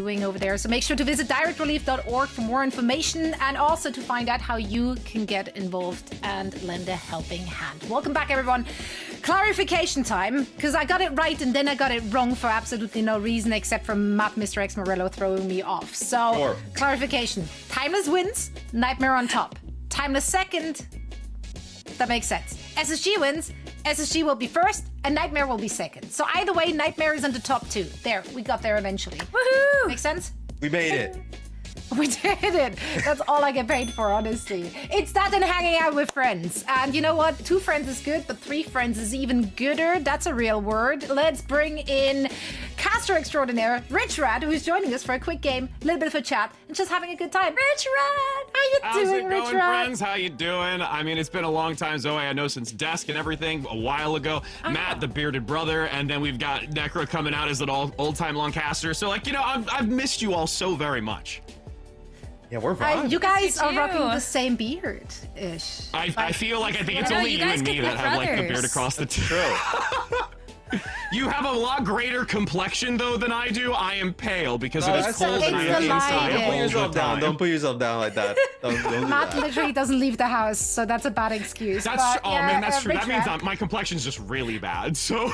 doing over there. So make sure to visit directrelief.org for more information and also to find out how you can get involved and lend a helping hand. Welcome back, everyone. Clarification time, because I got it right and then I got it wrong for absolutely no reason except for Map Mr. X Morello throwing me off. So, clarification. Timeless wins, Nightmare on top. Timeless second, that makes sense. SSG wins, SSG will be first, and Nightmare will be second. So either way, Nightmare is in the top 2. There, we got there eventually. Woohoo! Make sense? We made it. We did it. That's all I get paid for, honestly. It's that and hanging out with friends. And you know what? 2 friends is good, but 3 friends is even gooder. That's a real word. Let's bring in caster extraordinaire, Rich Rad, who's joining us for a quick game, a little bit of a chat, and just having a good time. Rich Rad! How you doing, Rich Rad? How's it going, friends? How you doing? I mean, it's been a long time, Zoe. I know since Desk and everything, a while ago. Matt, the bearded brother, and then we've got Necro coming out as an old-time long caster. So, like, you know, I've missed you all so very much. Yeah, we're vibing. You guys are rocking the same beard-ish. I feel like I think it's only you and me that have like the beard across the two. You have a lot greater complexion though than I do. I am pale because it is cold and I am inside. Don't put yourself down. Don't put yourself down like that. Don't do Matt that. literally doesn't leave the house, so that's a bad excuse. That's but, man, that's true. That means Rad. my complexion's just really bad. So.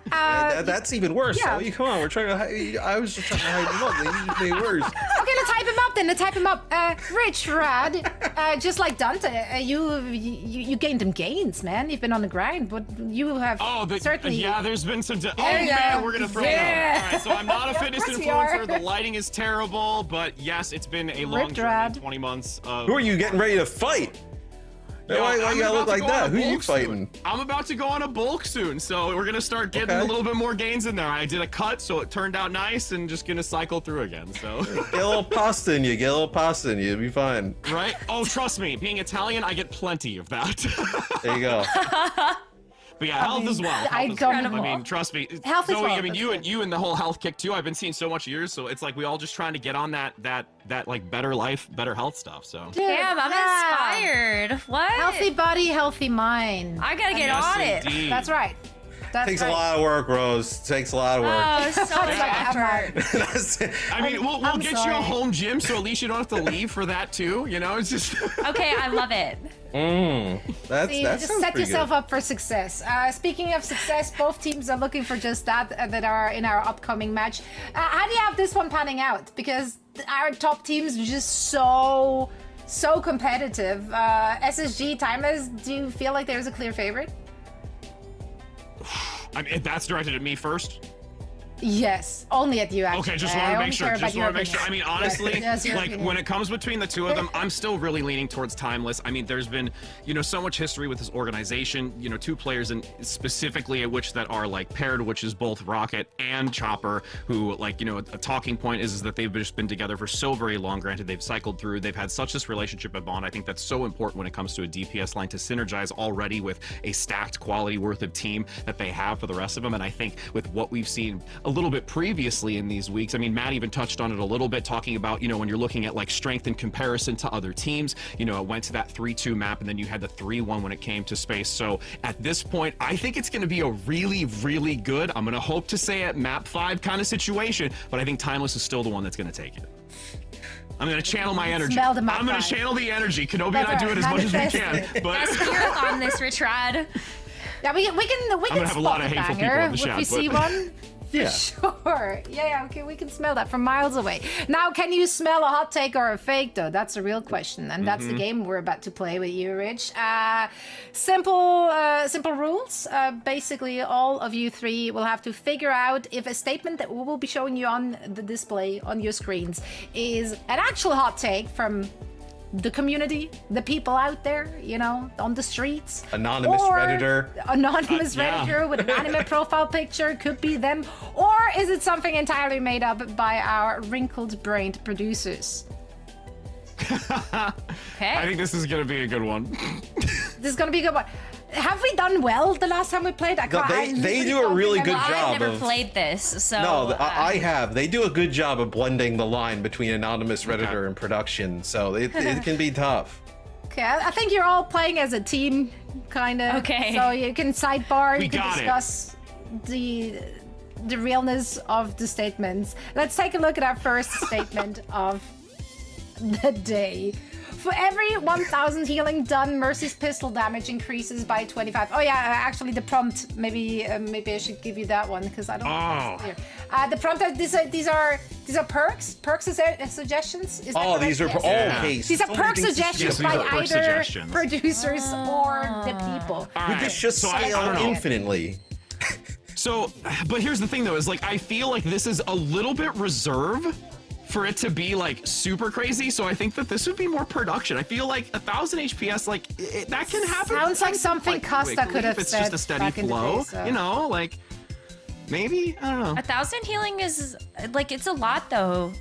That's even worse. Yeah. So, come on, we're trying to. I was just trying to hype him up. They made it worse. Okay, let's hype him up then. Let's hype him up. Rich Rad, just like Dante, you gained them gains, man. You've been on the grind, but you have certainly. Yeah, there's been some. Man, we're gonna throw it out. All right, so I'm not a fitness influencer. The lighting is terrible, but yes, it's been a long journey. 20 months. Who are you getting ready to fight? Why you gotta look like that? Who are you fighting? I'm about to go on a bulk soon, so we're gonna start getting a little bit more gains in there. I did a cut, so it turned out nice, and just gonna cycle through again. So get a little pasta in you. Get a little pasta in you. You'll be fine. Right? Oh, trust me. Being Italian, I get plenty of that. There you go. But yeah, health as well. I mean, trust me. Health Zoe, as well. I mean, you and the whole health kick too. I've been seeing so much of yours, so it's like we all just trying to get on that like better life, better health stuff. So. Damn, I'm inspired. What? Healthy body, healthy mind. I gotta get on it. Indeed. That's right. Takes a lot of work, Rose. Takes a lot of work. Oh, so much effort. I mean, we'll get you a home gym, so at least you don't have to leave for that too. You know, it's just. Okay, I love it. Just set yourself up for success. Speaking of success, both teams are looking for just that are in our upcoming match. How do you have this one panning out? Because our top teams are just so competitive. SSG, Timeless, do you feel like there's a clear favorite? I mean, that's directed at me first. Yes, only at you, actually. Okay, just want to make sure. I mean, honestly, like opinion. when it comes between the two of them, I'm still really leaning towards Timeless. I mean, there's been, so much history with this organization. 2 players, and specifically at which that are like paired, which is both Rocket and Chopper, who like, a talking point is that they've just been together for so very long. Granted, they've cycled through. They've had such this relationship and bond. I think that's so important when it comes to a DPS line to synergize already with a stacked quality worth of team that they have for the rest of them. And I think with what we've seen a little bit previously in these weeks. I mean, Matt even touched on it a little bit, talking about, when you're looking at like strength in comparison to other teams, it went to that 3-2 map, and then you had the 3-1 when it came to space. So at this point, I think it's going to be a really, really good, I'm going to hope to say at map 5 kind of situation, but I think Timeless is still the one that's going to take it. I'm going to channel my energy. I'm going to channel the energy. Kenobi and I do it as much as we can. But Spirit on this, Rich Rad. Yeah, we can have a lot of hateful people in the chat, if we see one. Yeah. Sure. Yeah, okay, we can smell that from miles away. Now, can you smell a hot take or a fake, though? That's a real question, and that's the game we're about to play with you, Rich. Simple rules. Basically, all of you 3 will have to figure out if a statement that we will be showing you on the display on your screens is an actual hot take from the community, the people out there, on the streets. Anonymous Redditor. Anonymous Redditor with an anime profile picture, could be them. Or is it something entirely made up by our wrinkled-brained producers? Okay. I think this is going to be a good one. This is going to be a good one. Have we done well the last time we played? They do a really good job. I've never played this, so... No, I have. They do a good job of blending the line between Anonymous Redditor and production, so it can be tough. Okay, I think you're all playing as a team, kind of. Okay. So you can sidebar, you can got discuss the the realness of the statements. Let's take a look at our first statement of the day. For every 1,000 healing done, Mercy's pistol damage increases by 25. Oh yeah, actually the prompt. Maybe I should give you that one because I don't. Oh. Clear. The prompt. These are perks. Perks suggestions. Is that correct? These are Yes. okay. These are so perk many things to suggestions Yes, by these are perk either suggestions. producers or the people. All We right, could just so I scale don't know. infinitely. So, but here's the thing though, is like I feel like this is a little bit reserved for it to be like super crazy. So I think that this would be more production. I feel like 1,000 HPS, like that can happen. Sounds like something like, Costa quickly could have if it's said just a steady back in the flow, day, so. you know, like maybe I don't know. 1,000 healing is like it's a lot though.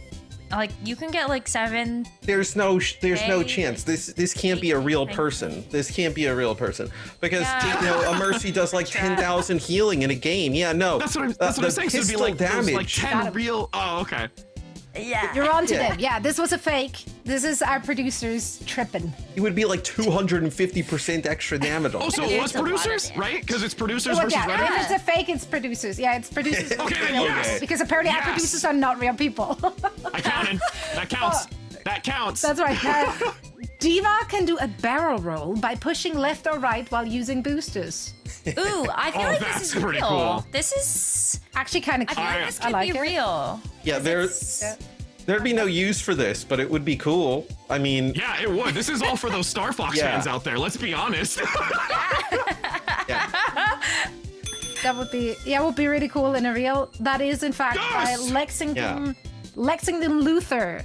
Like you can get like 7. There's no Hey. chance. This can't be a real person. This can't be a real person because Yeah. you know a Mercy does like 10,000 healing in a game. Yeah, no. That's what I'm the saying. So it'd be pistol like damage. there's like 10 real. Oh, okay. Yeah. You're on to Yeah. them. Yeah, this was a fake. This is our producers tripping. It would be like 250% extra damage. Oh, so it It's was a lot of producers, damage. right? Because it's producers Well, versus yeah, Reddit. if it's a fake, it's producers. Yeah, it's producers. Okay, then real yes. people, because apparently our Yes. producers are not real people. I counted. That counts. That counts. That's right. Diva can do a barrel roll by pushing left or right while using boosters. Ooh, I feel Oh, like that's this is pretty real. cool. This is. Actually, kind of I cute. feel like Alright. this I could like be it. real. Yeah, there'd be no use for this, but it would be cool. I mean, Yeah, it would. This is all for those Star Fox Yeah. fans out there. Let's be honest. yeah. That would be really cool in a real. That is in fact Yes! by Lexington Luther.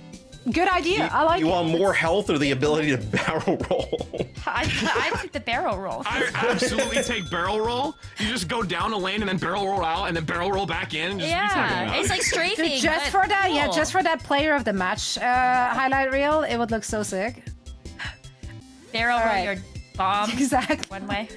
Good idea. I like You it. want more health or the ability to barrel roll? I took the barrel roll. I absolutely take barrel roll. You just go down a lane and then barrel roll out and then barrel roll back in. And just Yeah, it's like strafing. Just but for that, yeah, cool. just for that player of the match highlight reel, it would look so sick. barrel roll Alright. your bomb Exactly. one way.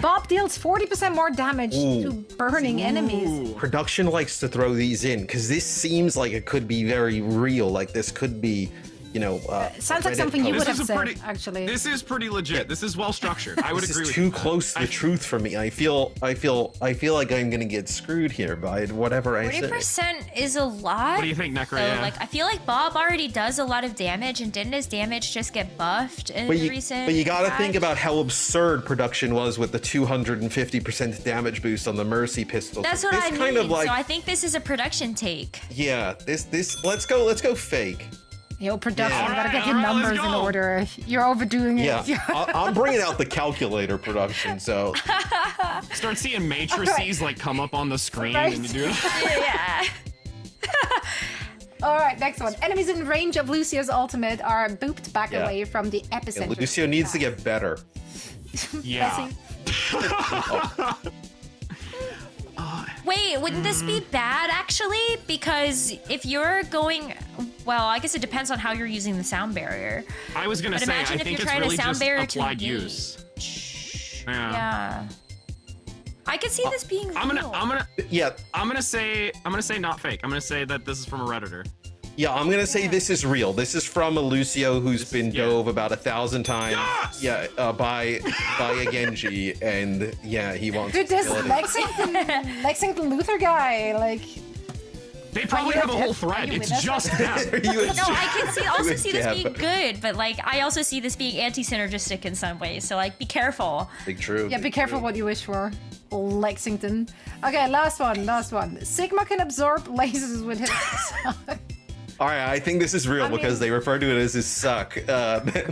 Bob deals 40% more damage to burning enemies. Production likes to throw these in because this seems like it could be very real. Like this could be, you know. Sounds like Reddit something you post. would have said, actually. This is pretty legit. This is well structured. I would This agree is with too you. close to the truth for me. I feel like I'm gonna get screwed here by whatever I say. 40% is a lot. What do you think, Necro? So, Yeah. like, I feel like Bob already does a lot of damage, and didn't his damage just get buffed in But the you, recent? but you gotta think patch? about how absurd production was with the 250% damage boost on the Mercy pistol. That's what this I mean. kind of like, So I think this is a production take. yeah, this let's go fake. Yo, production, Yeah. you gotta get your Alright, let's numbers in go. order. You're overdoing it. Yeah, I'm bringing out the calculator production. So Start seeing matrices like come up on the screen Right. and you do. Yeah. All right, next one. Enemies in range of Lucio's ultimate are booped back Yeah. away from the yeah, epicenter. Lucio needs to get better. Yeah. Wait, wouldn't this be bad actually? Because if you're going, well, I guess it depends on how you're using the sound barrier. I was gonna But say, I imagine if think you're it's trying to really sound just barrier to applied engage. use. Yeah. Yeah. I could see this being real. I'm gonna Yeah, say not fake. I'm gonna say that this is from a Redditor. yeah, I'm gonna say this is real. This is from a Lucio who's been yeah. dove about 1,000 times. Yes! Yeah, by a Genji, and yeah, he wants. Dude, this ability. Lexington Luther guy, like, They probably you have a with whole us? Are thread. you It's with us? just them. You would- No, I can see, also see this Yeah, being but- good, but like I also see this being anti-synergistic in some ways. So like, be careful. Big true. yeah, be big careful true. what you wish for. Lexington. Okay, last one. Sigma can absorb lasers with his All right, I think this is real I mean- because they refer to it as his suck. Like, Yeah. they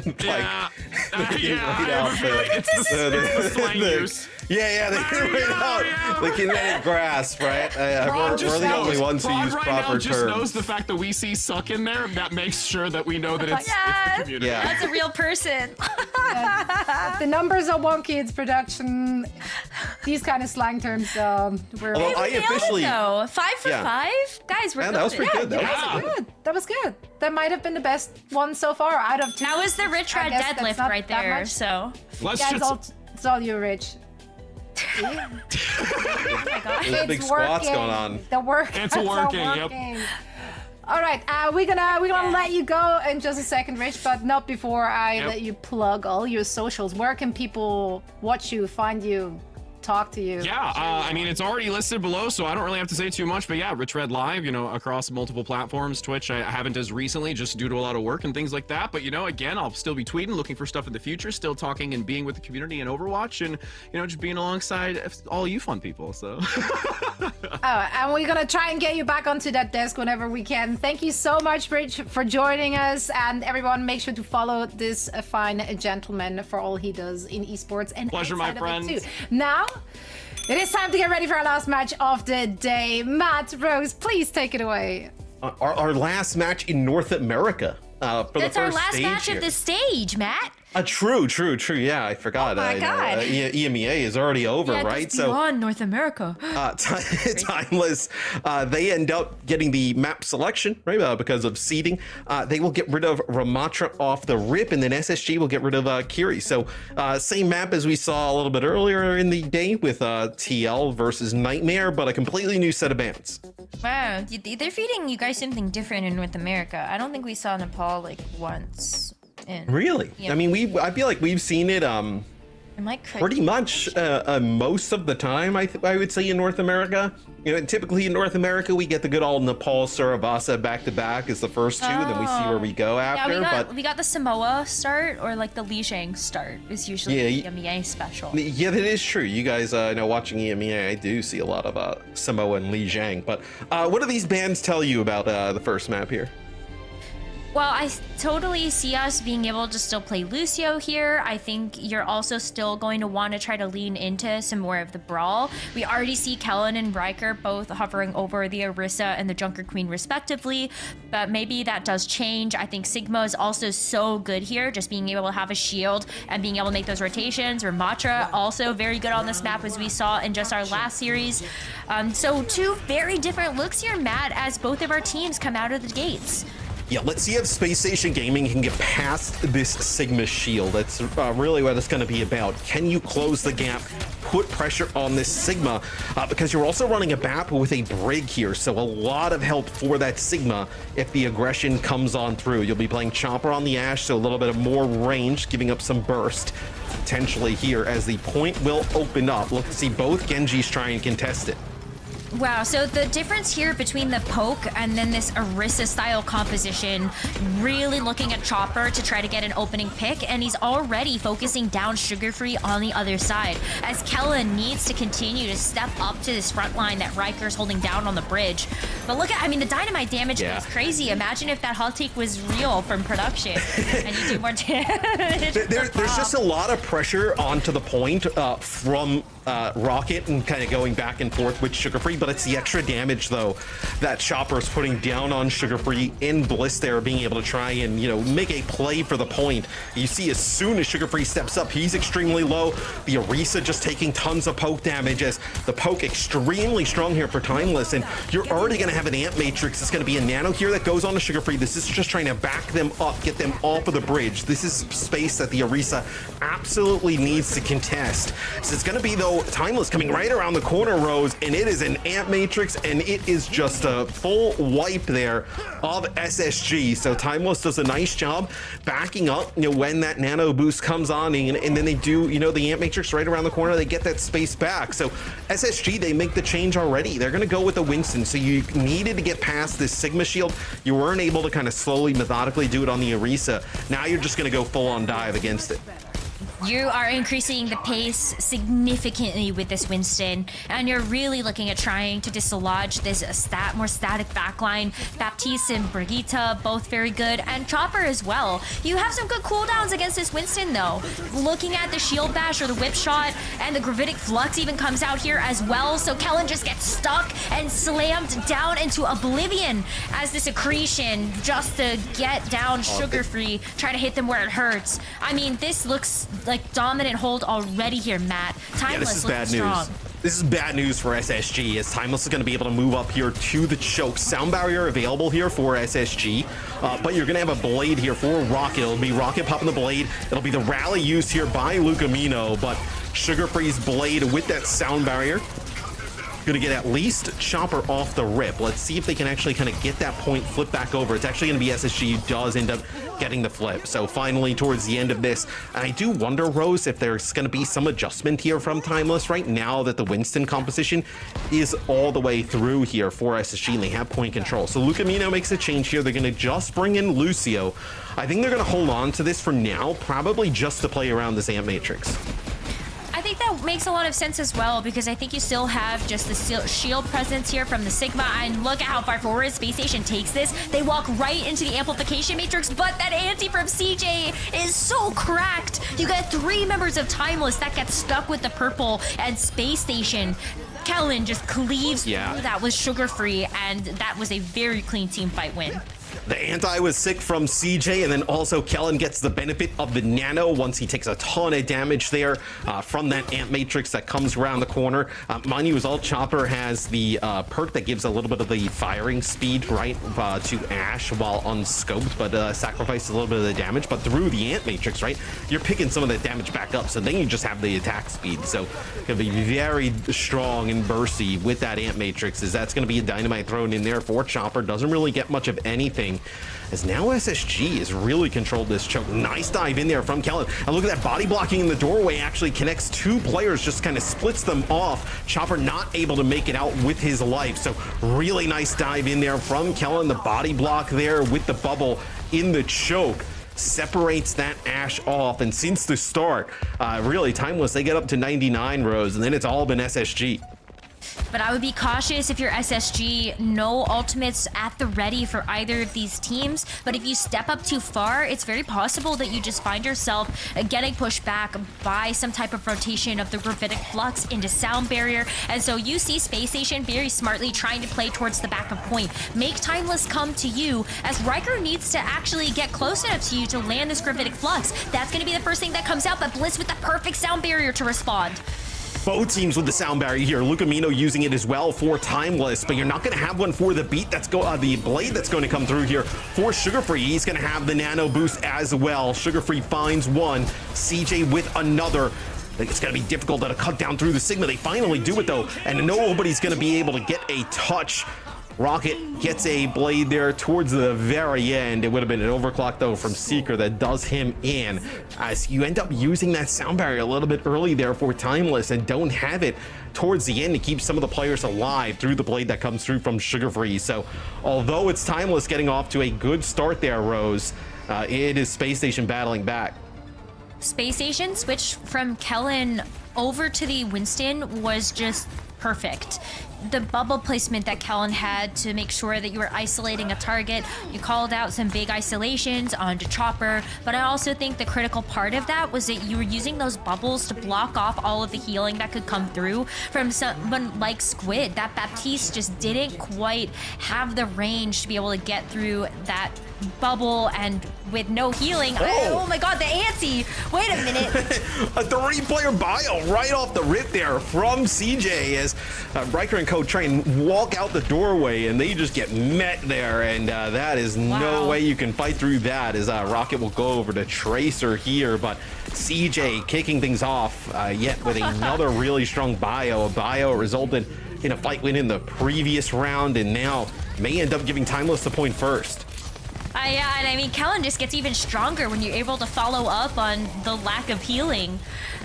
Yeah, laid I out have a feeling it's the slang use. Yeah, they There laid you go, out yeah. the kinetic grasp, right? Prod We're just the only knows. ones who Prod use right proper now just terms. knows the fact that we see suck in there. That makes sure that we know that it's Yes. the community. Yeah. That's a real person. The numbers are wonky. It's production. These kind of slang terms. We're Although I Nailed it, officially, though. 5 for Yeah. 5, guys. We're man, that was golden. pretty good. That Yeah. was good. That was good. That might have been the best one so far out of two. That was the rich I rod guess that's deadlift not right that there. much. So, Let's Yeah, just. it's all you, Rich. See? oh my god. There's big squats going on. The workouts It's are working, yep. working. All right, we're gonna let you go in just a second, Rich, but not before I Yep. let you plug all your socials. Where can people watch you, find you, talk to you. Yeah, I mean, it's already listed below, so I don't really have to say too much. But yeah, Rich Red Live, across multiple platforms. Twitch, I haven't as recently, just due to a lot of work and things like that. But, again, I'll still be tweeting, looking for stuff in the future, still talking and being with the community in Overwatch and, just being alongside all you fun people. So. And we're going to try and get you back onto that desk whenever we can. Thank you so much, Rich, for joining us. And everyone, make sure to follow this fine gentleman for all he does in esports and pleasure, my friend. Too. Now, it is time to get ready for our last match of the day. Matt, Rose, please take it away. Our last match in North America. That's our last match of the stage, Matt. True. Yeah, I forgot. Oh my God. EMEA is already over, right? So beyond North America. Timeless. They end up getting the map selection, right? Because of seeding. They will get rid of Ramatra off the rip, and then SSG will get rid of Kiri. So same map as we saw a little bit earlier in the day with TL versus Nightmare, but a completely new set of bans. Wow, they're feeding you guys something different in North America. I don't think we saw Nepal once. Really? Yeah. I mean, I feel like we've seen it pretty much most of the time. I would say in North America. Typically in North America we get the good old Nepal Suravasa back to back as the first two, and then we see where we go after. Yeah, we got the Samoa start or the Lijiang start is usually the EMEA special. Yeah, that is true. You guys know, watching EMEA, I do see a lot of Samoa and Lijiang. But what do these bans tell you about the first map here? Well, I totally see us being able to still play Lucio here. I think you're also still going to want to try to lean into some more of the brawl. We already see Kellen and Riker both hovering over the Orisa and the Junker Queen respectively, but maybe that does change. I think Sigma is also so good here, just being able to have a shield and being able to make those rotations. Ramatra also very good on this map, as we saw in just our last series. So two very different looks here, Matt, as both of our teams come out of the gates. Yeah, let's see if Spacestation Gaming can get past this Sigma shield. That's really what it's going to be about. Can you close the gap, put pressure on this Sigma? Because you're also running a BAP with a Brig here, so a lot of help for that Sigma if the aggression comes on through. You'll be playing Chopper on the Ashe, so a little bit of more range, giving up some burst potentially here as the point will open up. Look to see both Genjis try and contest it. Wow, so the difference here between the poke and then this Orisa style composition, really looking at Chopper to try to get an opening pick, and he's already focusing down Sugar Free on the other side, as Kellen needs to continue to step up to this front line that Riker's holding down on the bridge. But look at, the dynamite damage is crazy. Imagine if that hot take was real from production and you do more damage. There's just a lot of pressure onto the point from Rocket and kind of going back and forth with Sugar Free, but it's the extra damage though that Chopper's putting down on Sugar Free in Bliss there, being able to try and make a play for the point. You see, as soon as Sugar Free steps up, he's extremely low. The Orisa just taking tons of poke damage, as the poke extremely strong here for Timeless, and you're already going to have an Amp Matrix. It's going to be a Nano here that goes on to Sugar Free. This is just trying to back them up, get them off of the bridge. This is space that the Orisa absolutely needs to contest. So it's going to be, though, Timeless coming right around the corner, Rose, and it is an Amp Matrix, and it is just a full wipe there of SSG. So Timeless does a nice job backing up, when that Nano boost comes on, and then they do, the Amp Matrix right around the corner. They get that space back. So SSG, they make the change already. They're going to go with the Winston. So you needed to get past this Sigma shield. You weren't able to kind of slowly, methodically do it on the Orisa. Now you're just going to go full on dive against it. You are increasing the pace significantly with this Winston, and you're really looking at trying to dislodge this more static backline. Baptiste and Brigitte, both very good, and Chopper as well. You have some good cooldowns against this Winston, though. Looking at the shield bash or the whip shot, and the gravitic flux even comes out here as well, so Kellen just gets stuck and slammed down into oblivion as this accretion just to get down Sugar Free, try to hit them where it hurts. This looks like dominant hold already here, Matt. Timeless looking strong. This is bad news for SSG, as Timeless is going to be able to move up here to the choke. Sound barrier available here for SSG, but you're going to have a blade here for Rocket. It'll be Rocket popping the blade. It'll be the rally used here by Lucamino, but Sugar Free's blade with that sound barrier Gonna get at least Chopper off the rip. Let's see if they can actually kind of get that point, flip back over. It's actually gonna be SSG who does end up getting the flip. So finally, towards the end of this, I do wonder, Rose, if there's gonna be some adjustment here from Timeless right now that the Winston composition is all the way through here for SSG and they have point control. So Lucamino makes a change here. They're gonna just bring in Lucio. I think they're gonna hold on to this for now, probably just to play around this Amp Matrix. I think that makes a lot of sense as well, because I think you still have just the shield presence here from the Sigma, and look at how far forward Spacestation takes this. They walk right into the amplification matrix, but that anti from CJ is so cracked. You got 3 members of Timeless that get stuck with the purple, and Spacestation, Kellen just cleaves through that with Sugar Free, and that was a very clean team fight win. The anti was sick from CJ, and then also Kellen gets the benefit of the nano once he takes a ton of damage there from that Amp Matrix that comes around the corner. Mind you, as well, Chopper has the perk that gives a little bit of the firing speed, right, to Ash while unscoped, but sacrifices a little bit of the damage. But through the Amp Matrix, right, you're picking some of that damage back up, so then you just have the attack speed. So gonna be very strong and bursty with that Amp Matrix, as that's gonna be a dynamite thrown in there for Chopper. Doesn't really get much of anything, as now SSG has really controlled this choke. Nice dive in there from Kellen. And look at that body blocking in the doorway, actually connects 2 players, just kind of splits them off. Chopper not able to make it out with his life. So really nice dive in there from Kellen. The body block there with the bubble in the choke separates that Ash off. And since the start, really Timeless, they get up to 99 rows, and then it's all been SSG. But I would be cautious if you're SSG. No ultimates at the ready for either of these teams. But if you step up too far, it's very possible that you just find yourself getting pushed back by some type of rotation of the gravitic flux into sound barrier. And so you see Spacestation very smartly trying to play towards the back of point. Make Timeless come to you, as Riker needs to actually get close enough to you to land this gravitic flux. That's going to be the first thing that comes out, but Bliss with the perfect sound barrier to respond. Both teams with the sound barrier here. Lucamino using it as well for Timeless, but you're not going to have one for the beat that's the blade that's going to come through here for Sugar Free. He's going to have the nano boost as well. Sugar Free finds one. CJ with another. I think it's going to be difficult to cut down through the Sigma. They finally do it though, and nobody's going to be able to get a touch. Rocket gets a blade there towards the very end. It would have been an overclock though from Seeker that does him in, as you end up using that sound barrier a little bit early there for Timeless and don't have it towards the end to keep some of the players alive through the blade that comes through from Sugar Free. So although it's Timeless getting off to a good start there, Rose, it is Spacestation battling back. Spacestation switch from Kellen over to the Winston was just perfect. The bubble placement that Kellen had to make sure that you were isolating a target. You called out some big isolations onto Chopper, but I also think the critical part of that was that you were using those bubbles to block off all of the healing that could come through from someone like Squid. That Baptiste just didn't quite have the range to be able to get through that bubble, and with no healing. Oh my god, the anti! Wait a minute. A 3-player bio right off the rip there from CJ, as Riker and co try and walk out the doorway, and they just get met there, and that is no way you can fight through that, as Rocket will go over to Tracer here, but CJ kicking things off yet with another really strong bio. A bio resulted in a fight win in the previous round, and now may end up giving Timeless the point first. Yeah, and I mean, Kellen just gets even stronger when you're able to follow up on the lack of healing.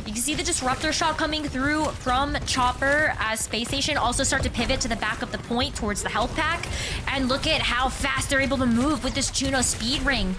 You can see the Disruptor shot coming through from Chopper as Spacestation also start to pivot to the back of the point towards the health pack. And look at how fast they're able to move with this Juno speed ring.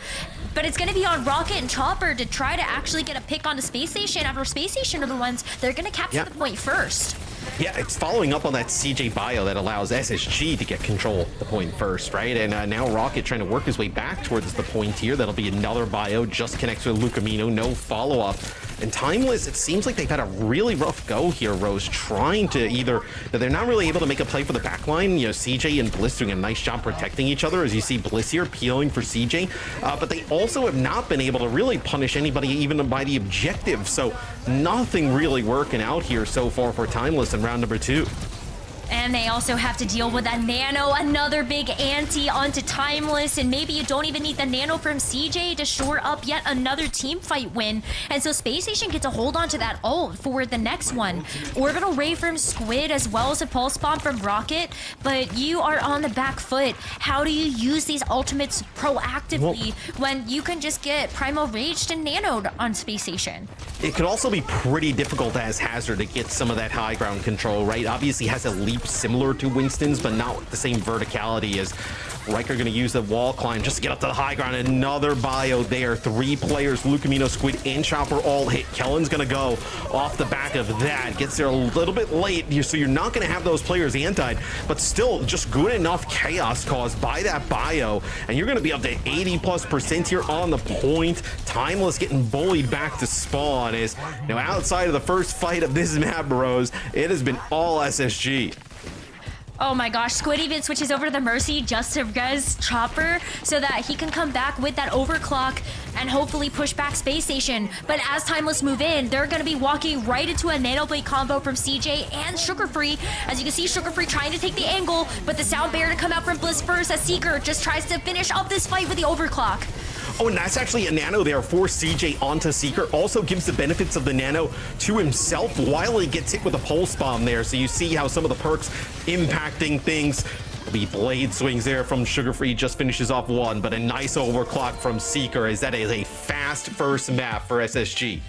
But it's going to be on Rocket and Chopper to try to actually get a pick onto Spacestation, after Spacestation are the ones that are going to capture the point first. Yeah, it's following up on that CJ bio that allows SSG to get control of the point first, right? And now Rocket trying to work his way back towards the point here. That'll be another bio, just connects with Lucamino, no follow-up. And Timeless, it seems like they've had a really rough go here, Rose, trying to either, they're not really able to make a play for the backline. You know, CJ and Bliss doing a nice job protecting each other, as you see Bliss here peeling for CJ. But they also have not been able to really punish anybody even by the objective. So nothing really working out here so far for Timeless in round number 2. And they also have to deal with that Nano, another big ante onto Timeless, and maybe you don't even need the Nano from CJ to shore up yet another team fight win. And so Spacestation gets a hold on to that ult for the next one. Orbital Ray from Squid as well as a Pulse Bomb from Rocket, but you are on the back foot. How do you use these ultimates proactively when you can just get Primal Raged and Nanoed on Spacestation? It could also be pretty difficult as Hazard to get some of that high ground control, right? Obviously has a leap similar to Winston's, but not with the same verticality as Riker. Going to use the wall climb just to get up to the high ground. Another bio there. 3 players, Lucamino, Squid, and Chopper all hit. Kellen's going to go off the back of that. Gets there a little bit late, so you're not going to have those players antied, but still just good enough chaos caused by that bio. And you're going to be up to 80+% here on the point. Timeless getting bullied back to spawn is, outside of the first fight of this map, bros, it has been all SSG. Oh my gosh, Squid even switches over to the Mercy just to res Chopper so that he can come back with that overclock and hopefully push back Spacestation. But as Timeless move in, they're going to be walking right into a Nano Blade combo from CJ and Sugar Free. As you can see, Sugar Free trying to take the angle, but the sound barrier to come out from Bliss first as Seeker just tries to finish up this fight with the overclock. Oh, and that's actually a Nano there for CJ onto Seeker. Also gives the benefits of the Nano to himself while he gets hit with a Pulse Bomb there. So you see how some of the perks impacting things. The blade swings there from Sugar Free, just finishes off one, but a nice overclock from Seeker as that is a fast first map for SSG.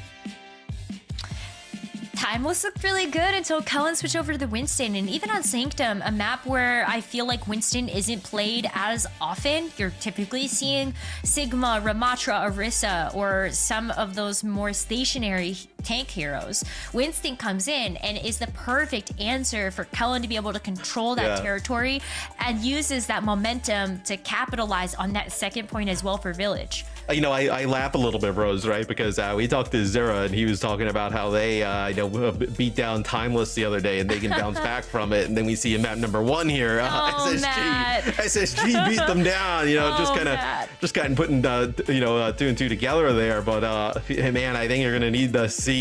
Timeless looked really good until Kellen switched over to the Winston, and even on Sanctum, a map where I feel like Winston isn't played as often. You're typically seeing Sigma, Ramatra, Orisa, or some of those more stationary tank heroes. Winston comes in and is the perfect answer for Kellen to be able to control that territory and uses that momentum to capitalize on that second point as well for Village. I laugh a little bit, Rose, right? Because we talked to Zera and he was talking about how they, beat down Timeless the other day and they can bounce back from it. And then we see in map number 1 here, SSG beat them down. Just kind of putting, 2 and 2 together there. But man, I think you're gonna need to see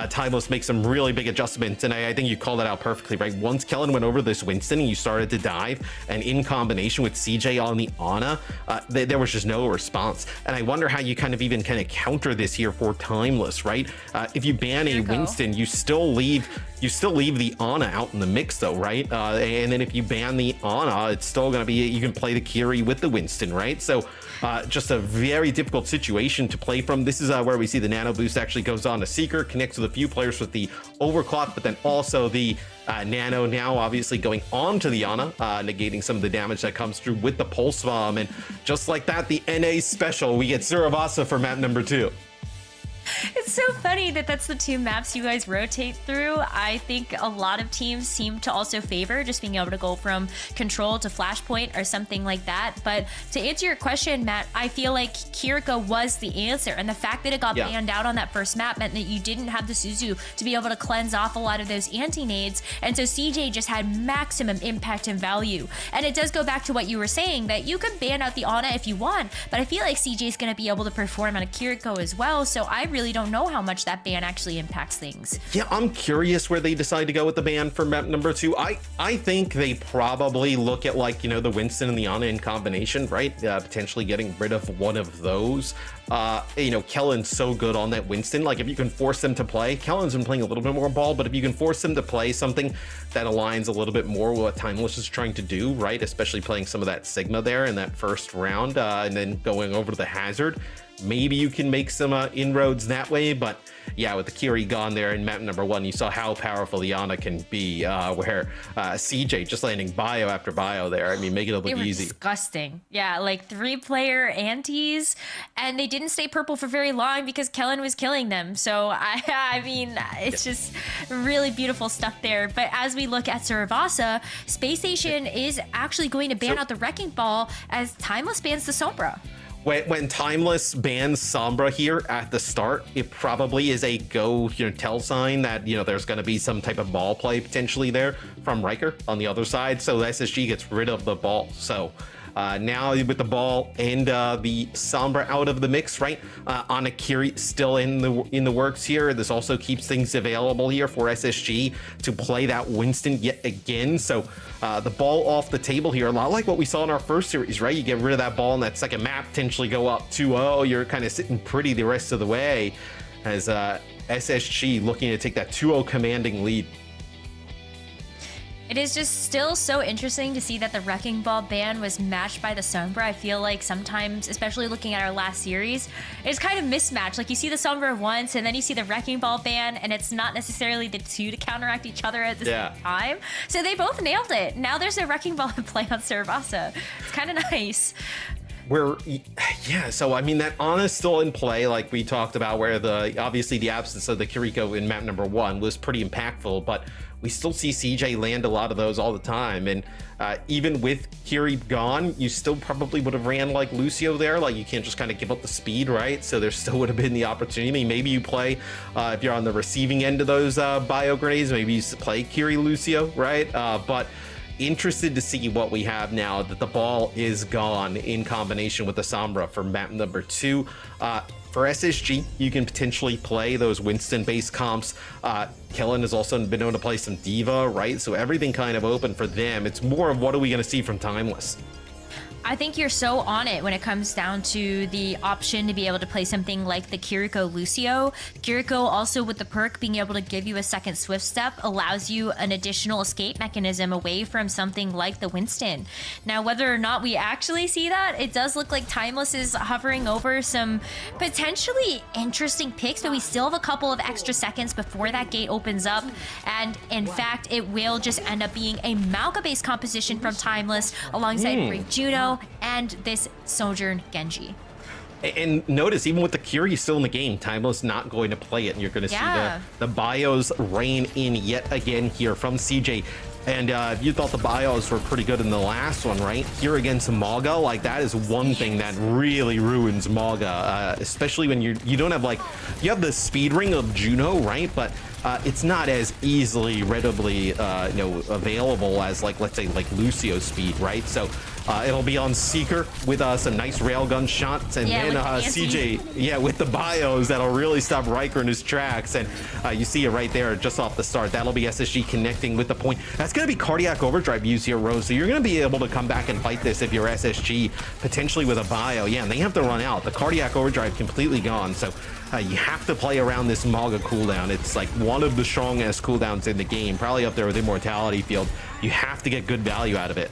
Timeless make some really big adjustments, and I think you called it out perfectly, right? Once Kellen went over this Winston and you started to dive, and in combination with CJ on the Ana, there was just no response. And I wonder how you kind of counter this here for Timeless, right? If you ban a Winston, you still leave the Ana out in the mix though, right? And then if you ban the Ana, it's still going to be, you can play the Kiri with the Winston, right? So just a very difficult situation to play from. This is where we see the Nano Boost actually goes on to Seeker, connects with a few players with the overclock, but then also the Nano now obviously going on to the Ana, negating some of the damage that comes through with the Pulse Bomb. And just like that, the NA special, we get Suravasa for map number 2. It's so funny that that's the 2 maps you guys rotate through. I think a lot of teams seem to also favor just being able to go from Control to Flashpoint or something like that. But to answer your question, Matt, I feel like Kiriko was the answer. And the fact that it got banned out on that first map meant that you didn't have the Suzu to be able to cleanse off a lot of those anti-nades. And so CJ just had maximum impact and value. And it does go back to what you were saying, that you can ban out the Ana if you want, but I feel like CJ is going to be able to perform on a Kiriko as well. So I really don't know how much that ban actually impacts things. Yeah, I'm curious where they decide to go with the ban for map number 2. I think they probably look at the Winston and the Ana in combination, right? Potentially getting rid of one of those. Kellen's so good on that Winston. Like if you can force them to play, Kellen's been playing a little bit more ball, but if you can force them to play something that aligns a little bit more with what Timeless is trying to do, right? Especially playing some of that Sigma there in that first round, and then going over to the Hazard. Maybe you can make some inroads that way, but yeah, with the Kiri gone there in map number 1, you saw how powerful the Ana can be, where CJ just landing bio after bio there. I mean, making it look easy. Disgusting. Yeah, like 3-player antis, and they didn't stay purple for very long because Kellen was killing them. So I mean, it's just really beautiful stuff there. But as we look at Suravasa, Spacestation is actually going to ban out the Wrecking Ball as Timeless bans the Sombra. When Timeless bans Sombra here at the start, it probably is a go, tell sign that, there's going to be some type of ball play potentially there from Riker on the other side. So SSG gets rid of the ball. So Now with the ball and the Sombra out of the mix, right? Anakiri still in the works here. This also keeps things available here for SSG to play that Winston yet again. So the ball off the table here, a lot like what we saw in our first series, right? You get rid of that ball in that second map, potentially go up 2-0. You're kind of sitting pretty the rest of the way as SSG looking to take that 2-0 commanding lead. It is just still so interesting to see that the Wrecking Ball ban was matched by the Sombra. I feel like sometimes, especially looking at our last series, it's kind of mismatched. Like you see the Sombra once and then you see the Wrecking Ball ban, and it's not necessarily the two to counteract each other at the same time. So they both nailed it. Now there's a Wrecking Ball in play on Suravasa. It's kind of nice. So I mean that Ana's still in play, like we talked about, where obviously the absence of the Kiriko in map number 1 was pretty impactful, but we still see CJ land a lot of those all the time. And even with Kiri gone, you still probably would have ran like Lucio there. Like you can't just kind of give up the speed, right? So there still would have been the opportunity. Maybe you play, if you're on the receiving end of those bio grenades, maybe you play Kiri Lucio, right? But interested to see what we have now that the ball is gone in combination with the Sombra for map number 2. For SSG, you can potentially play those Winston-based comps. Kellen has also been known to play some Diva, right? So everything kind of open for them. It's more of what are we going to see from Timeless? I think you're so on it when it comes down to the option to be able to play something like the Kiriko Lucio. Kiriko also with the perk being able to give you a second swift step allows you an additional escape mechanism away from something like the Winston. Now, whether or not we actually see that, it does look like Timeless is hovering over some potentially interesting picks, but we still have a couple of extra seconds before that gate opens up. And in fact, it will just end up being a Malka-based composition from Timeless alongside Brave Juno and this Sojourn Genji. And notice, even with the Curie still in the game, Timeless not going to play it, and you're going to see the bios reign in yet again here from CJ. And if you thought the bios were pretty good in the last one, right? Here against Maga, like that is one thing that really ruins Maga, especially when you don't have you have the speed ring of Juno, right? But it's not as easily readily available as let's say Lucio speed, right? So it'll be on Seeker with some nice railgun shots, and then CJ, with the bios that'll really stop Riker in his tracks. And you see it right there just off the start. That'll be SSG connecting with the point. That's going to be cardiac overdrive used here, Rose. So you're going to be able to come back and fight this if you're SSG, potentially with a bio. Yeah, and they have to run out. The cardiac overdrive completely gone. So you have to play around this Maga cooldown. It's like one of the strongest cooldowns in the game, probably up there with Immortality Field. You have to get good value out of it.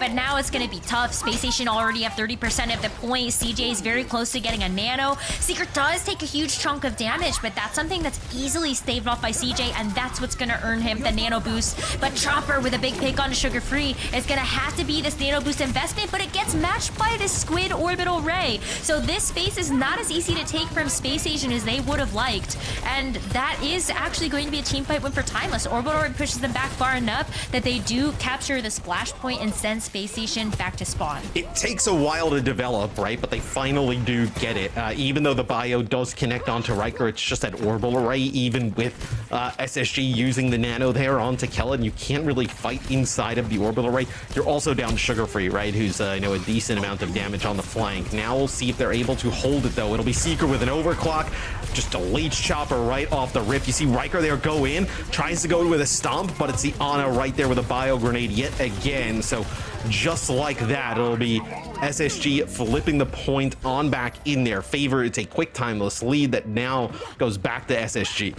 But now it's going to be tough. Spacestation already have 30% of the point. CJ is very close to getting a nano. Seeker does take a huge chunk of damage, but that's something that's easily staved off by CJ, and that's what's going to earn him the nano boost. But Chopper with a big pick on Sugar Free is going to have to be this nano boost investment, but it gets matched by this Squid Orbital Ray. So this space is not as easy to take from Spacestation as they would have liked, and that is actually going to be a team fight win for Timeless. Orbital Ray pushes them back far enough that they do capture this Flashpoint and send Spacestation back to spawn. It takes a while to develop, right? But they finally do get it. Even though the bio does connect onto Riker, it's just that orbital array. Even with SSG using the nano there onto Kellen, you can't really fight inside of the orbital array. You're also down to Sugar Free, right? Who's a decent amount of damage on the flank. Now we'll see if they're able to hold it though. It'll be Seeker with an overclock. Just deletes Chopper right off the rip. You see Riker there go in, tries to go with a stomp, but it's the Ana right there with a bio grenade yet again. So just like that, it'll be SSG flipping the point on back in their favor. It's a quick Timeless lead that now goes back to SSG.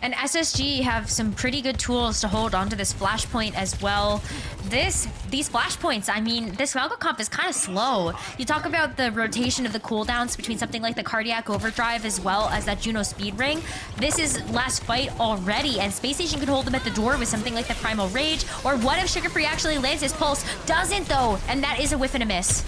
And SSG have some pretty good tools to hold onto this Flashpoint as well. These Flashpoints, I mean, this Malga comp is kind of slow. You talk about the rotation of the cooldowns between something like the Cardiac Overdrive as well as that Juno Speed Ring. This is last fight already, and Spacestation could hold them at the door with something like the Primal Rage. Or what if Sugar Free actually lands his pulse? Doesn't though, and that is a whiff and a miss.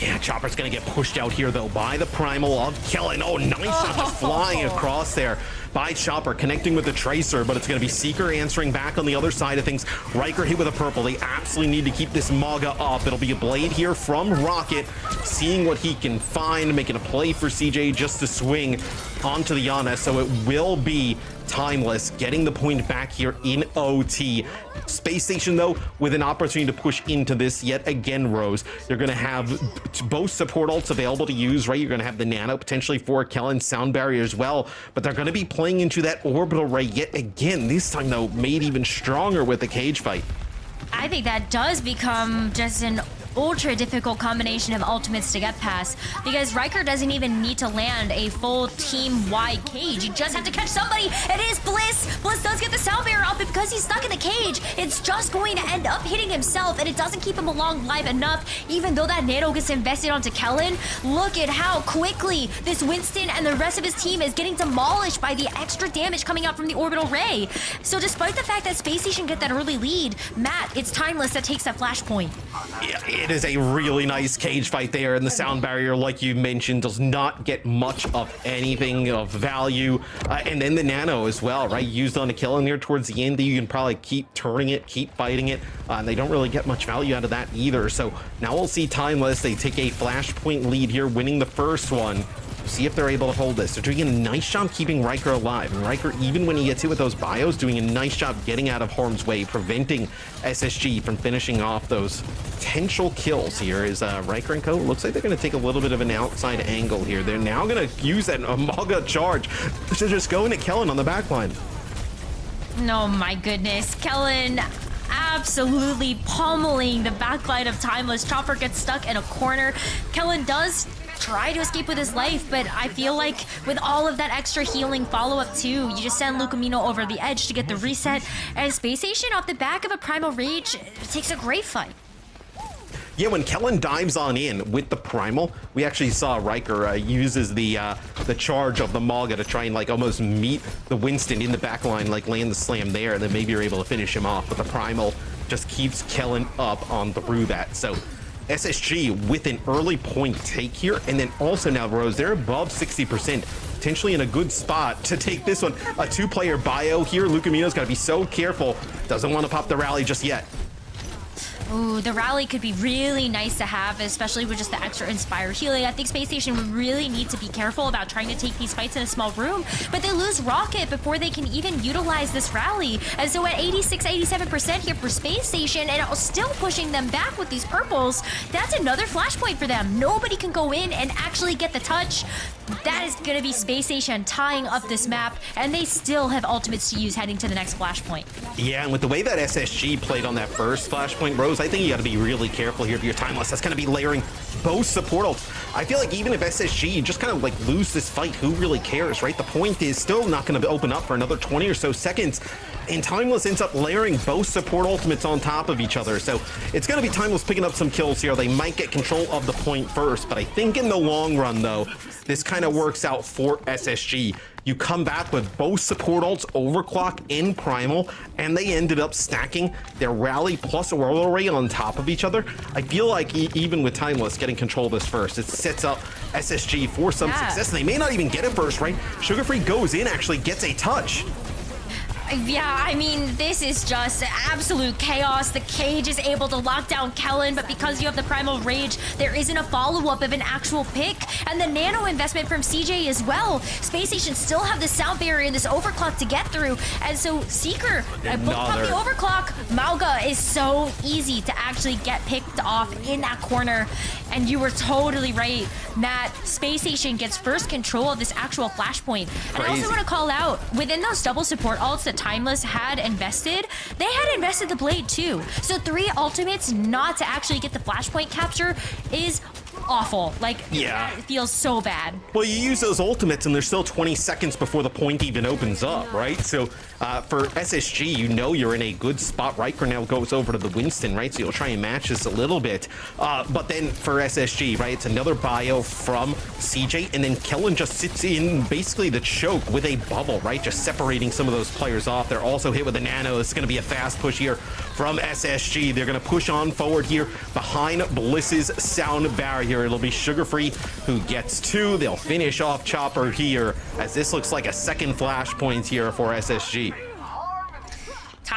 Yeah, Chopper's gonna get pushed out here though by the Primal of Kellen. Oh, nice shot just flying across there by Chopper, connecting with the Tracer, but it's gonna be Seeker answering back on the other side of things. Riker hit with a purple. They absolutely need to keep this Maga up. It'll be a blade here from Rocket, seeing what he can find, making a play for CJ just to swing. onto the Yana, so it will be Timeless getting the point back here in OT. Spacestation, though, with an opportunity to push into this yet again, Rose. You're going to have both support ults available to use, right? You're going to have the Nano potentially for Kellen, Sound Barrier as well, but they're going to be playing into that Orbital Ray yet again. This time, though, made even stronger with the cage fight. I think that does become just an ultra difficult combination of ultimates to get past, because Riker doesn't even need to land a full team-wide cage. You just have to catch somebody. It is Bliss. Bliss does get the sound barrier up, but because he's stuck in the cage, it's just going to end up hitting himself, and it doesn't keep him alive enough, even though that Nano gets invested onto Kellen. Look at how quickly this Winston and the rest of his team is getting demolished by the extra damage coming out from the Orbital Ray. So despite the fact that Spacestation get that early lead, Matt, it's Timeless that takes that Flashpoint. Yeah, it is a really nice cage fight there, and the sound barrier, like you mentioned, does not get much of anything of value. And then the Nano as well, right? Used on a kill in there towards the end. You can probably keep turning it, keep fighting it. And they don't really get much value out of that either. So now we'll see Timeless. They take a Flashpoint lead here, winning the first one. See if they're able to hold this. They're doing a nice job keeping Riker alive. And Riker, even when he gets hit with those bios, doing a nice job getting out of harm's way, preventing SSG from finishing off those potential kills here. Is Riker and Co. Looks like they're going to take a little bit of an outside angle here. They're now going to use that Umaga charge to just go into Kellen on the backline. Oh my goodness. Kellen absolutely pummeling the backline of Timeless. Chopper gets stuck in a corner. Kellen does try to escape with his life, but I feel like with all of that extra healing follow-up too, you just send Lucamino over the edge to get the reset, and Spacestation off the back of a Primal Rage takes a great fight. Yeah, when Kellen dives on in with the Primal, we actually saw Riker uses the charge of the Maga to try and like almost meet the Winston in the backline, like land the slam there, and then maybe you're able to finish him off, but the Primal just keeps Kellen up on through that. So SSG with an early point take here, and then also now, Rose, they're above 60%, potentially in a good spot to take this one. A two-player bio here. Lucamino's got to be so careful. Doesn't want to pop the rally just yet. Ooh, the rally could be really nice to have, especially with just the extra Inspire healing. I think Spacestation would really need to be careful about trying to take these fights in a small room, but they lose Rocket before they can even utilize this rally. And so at 86, 87% here for Spacestation, and still pushing them back with these purples, that's another Flashpoint for them. Nobody can go in and actually get the touch. That is going to be Spacestation tying up this map, and they still have ultimates to use heading to the next Flashpoint. Yeah, and with the way that SSG played on that first Flashpoint, Rose, I think you got to be really careful here if you're Timeless. That's going to be layering both support ults. I feel like even if SSG just kind of like lose this fight, who really cares, right? The point is still not going to open up for another 20 or so seconds, and Timeless ends up layering both support ultimates on top of each other. So it's going to be Timeless picking up some kills here. They might get control of the point first, but I think in the long run, though, this kind of works out for SSG. You come back with both support ults, Overclock and Primal, and they ended up stacking their Rally plus Orbital Ray on top of each other. I feel like even with Timeless getting control of this first, it sets up SSG for some success. They may not even get it first, right? Sugar Free goes in, actually gets a touch. Yeah, I mean, this is just absolute chaos. The cage is able to lock down Kellen, but because you have the Primal Rage, there isn't a follow-up of an actual pick. And the Nano investment from CJ as well. Spacestation still have the sound barrier and this overclock to get through. And so Seeker, both pop the overclock. Mauga is so easy to actually get picked off in that corner. And you were totally right, Matt. Spacestation gets first control of this actual Flashpoint. And I also want to call out, within those double support ults that Timeless had invested, they had invested the Blade too. So 3 ultimates not to actually get the Flashpoint capture is awful. Like, yeah, it feels so bad. Well, you use those ultimates and there's still 20 seconds before the point even opens up, right? So for SSG, you know you're in a good spot. Riker now goes over to the Winston, right? So you'll try and match this a little bit. But then for SSG, right, it's another bio from CJ, and then Kellen just sits in basically the choke with a bubble, right? Just separating some of those players off. They're also hit with a Nano. It's going to be a fast push here from SSG. They're going to push on forward here behind Bliss's sound barrier. It'll be Sugar Free who gets 2. They'll finish off Chopper here, as this looks like a second Flashpoint here for SSG.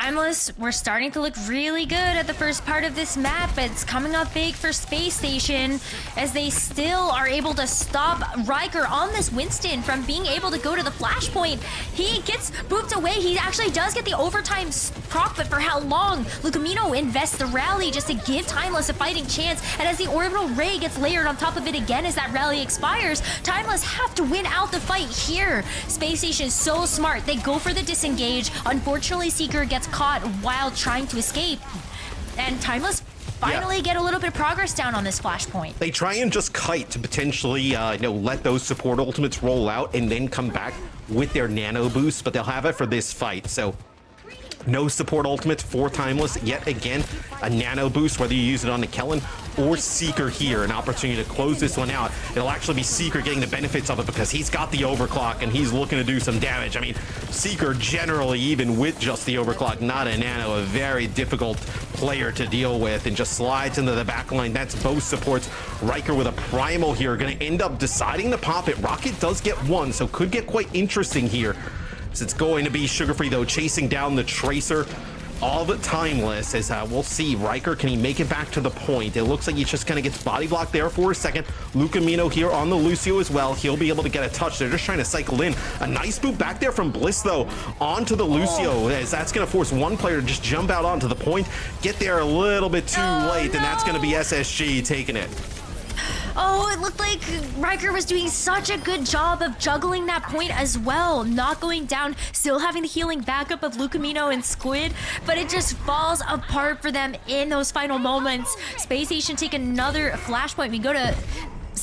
Timeless, we're starting to look really good at the first part of this map, but it's coming up big for Space Station as they still are able to stop Riker on this Winston from being able to go to the Flashpoint. He gets booped away. He actually does get the overtime proc, but for how long? Lucamino invests the rally just to give Timeless a fighting chance, and as the orbital ray gets layered on top of it again as that rally expires, Timeless have to win out the fight here. Space Station is so smart. They go for the disengage. Unfortunately, Seeker gets caught while trying to escape, and Timeless finally get a little bit of progress down on this Flashpoint. They try and just kite to potentially, let those support ultimates roll out and then come back with their nano boost, but they'll have it for this fight. So no support ultimates for Timeless yet again. A nano boost, whether you use it on the Kellen or Seeker here, an opportunity to close this one out. It'll actually be Seeker getting the benefits of it because he's got the overclock and he's looking to do some damage. I mean, Seeker generally, even with just the overclock, not a nano, a very difficult player to deal with, and just slides into the back line. That's both supports. Riker with a primal here, gonna end up deciding to pop it. Rocket does get one, so could get quite interesting here. So it's going to be Sugar Free though, chasing down the Tracer. All but Timeless, as we'll see. Riker, can he make it back to the point? It looks like he just kind of gets body blocked there for a second. Lucamino here on the Lucio as well. He'll be able to get a touch. They're just trying to cycle in. A nice boot back there from Bliss though, onto the Lucio, as that's going to force one player to just jump out onto the point, get there a little bit too late, and that's going to be SSG taking it. Oh, it looked like Riker was doing such a good job of juggling that point as well. Not going down, still having the healing backup of Lucamino and Squid, but it just falls apart for them in those final moments. Space Station take another Flashpoint. We go to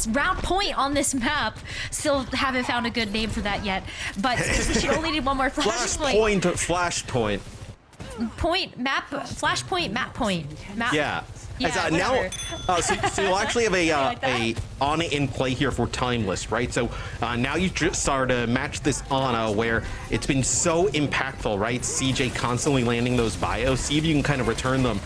round point on this map. Still haven't found a good name for that yet, but she only need one more Flashpoint. Flashpoint. Point, map, Flashpoint, map point. Map. Yeah. Yeah, now, so you'll actually have a Ana in play here for Timeless, right? So now you just start to match this Ana where it's been so impactful, right? CJ constantly landing those bios. See if you can kind of return them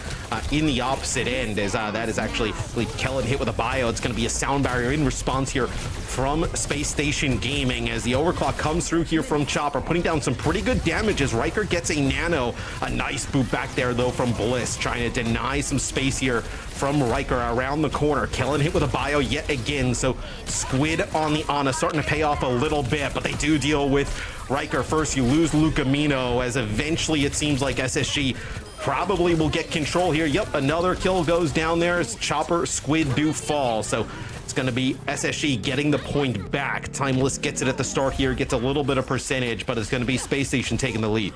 in the opposite end, as that is actually Kellen hit with a bio. It's going to be a sound barrier in response here from Space Station Gaming as the overclock comes through here from Chopper, putting down some pretty good damage as Riker gets a nano. A nice boot back there though from Bliss, trying to deny some space here from Riker around the corner. Kellen hit with a bio yet again, so Squid on the Ana starting to pay off a little bit, but they do deal with Riker first. You lose Lucamino, as eventually it seems like SSG probably will get control here. Yep, another kill goes down there as Chopper, Squid do fall, so it's going to be SSG getting the point back. Timeless gets it at the start here, gets a little bit of percentage, but it's going to be Space Station taking the lead.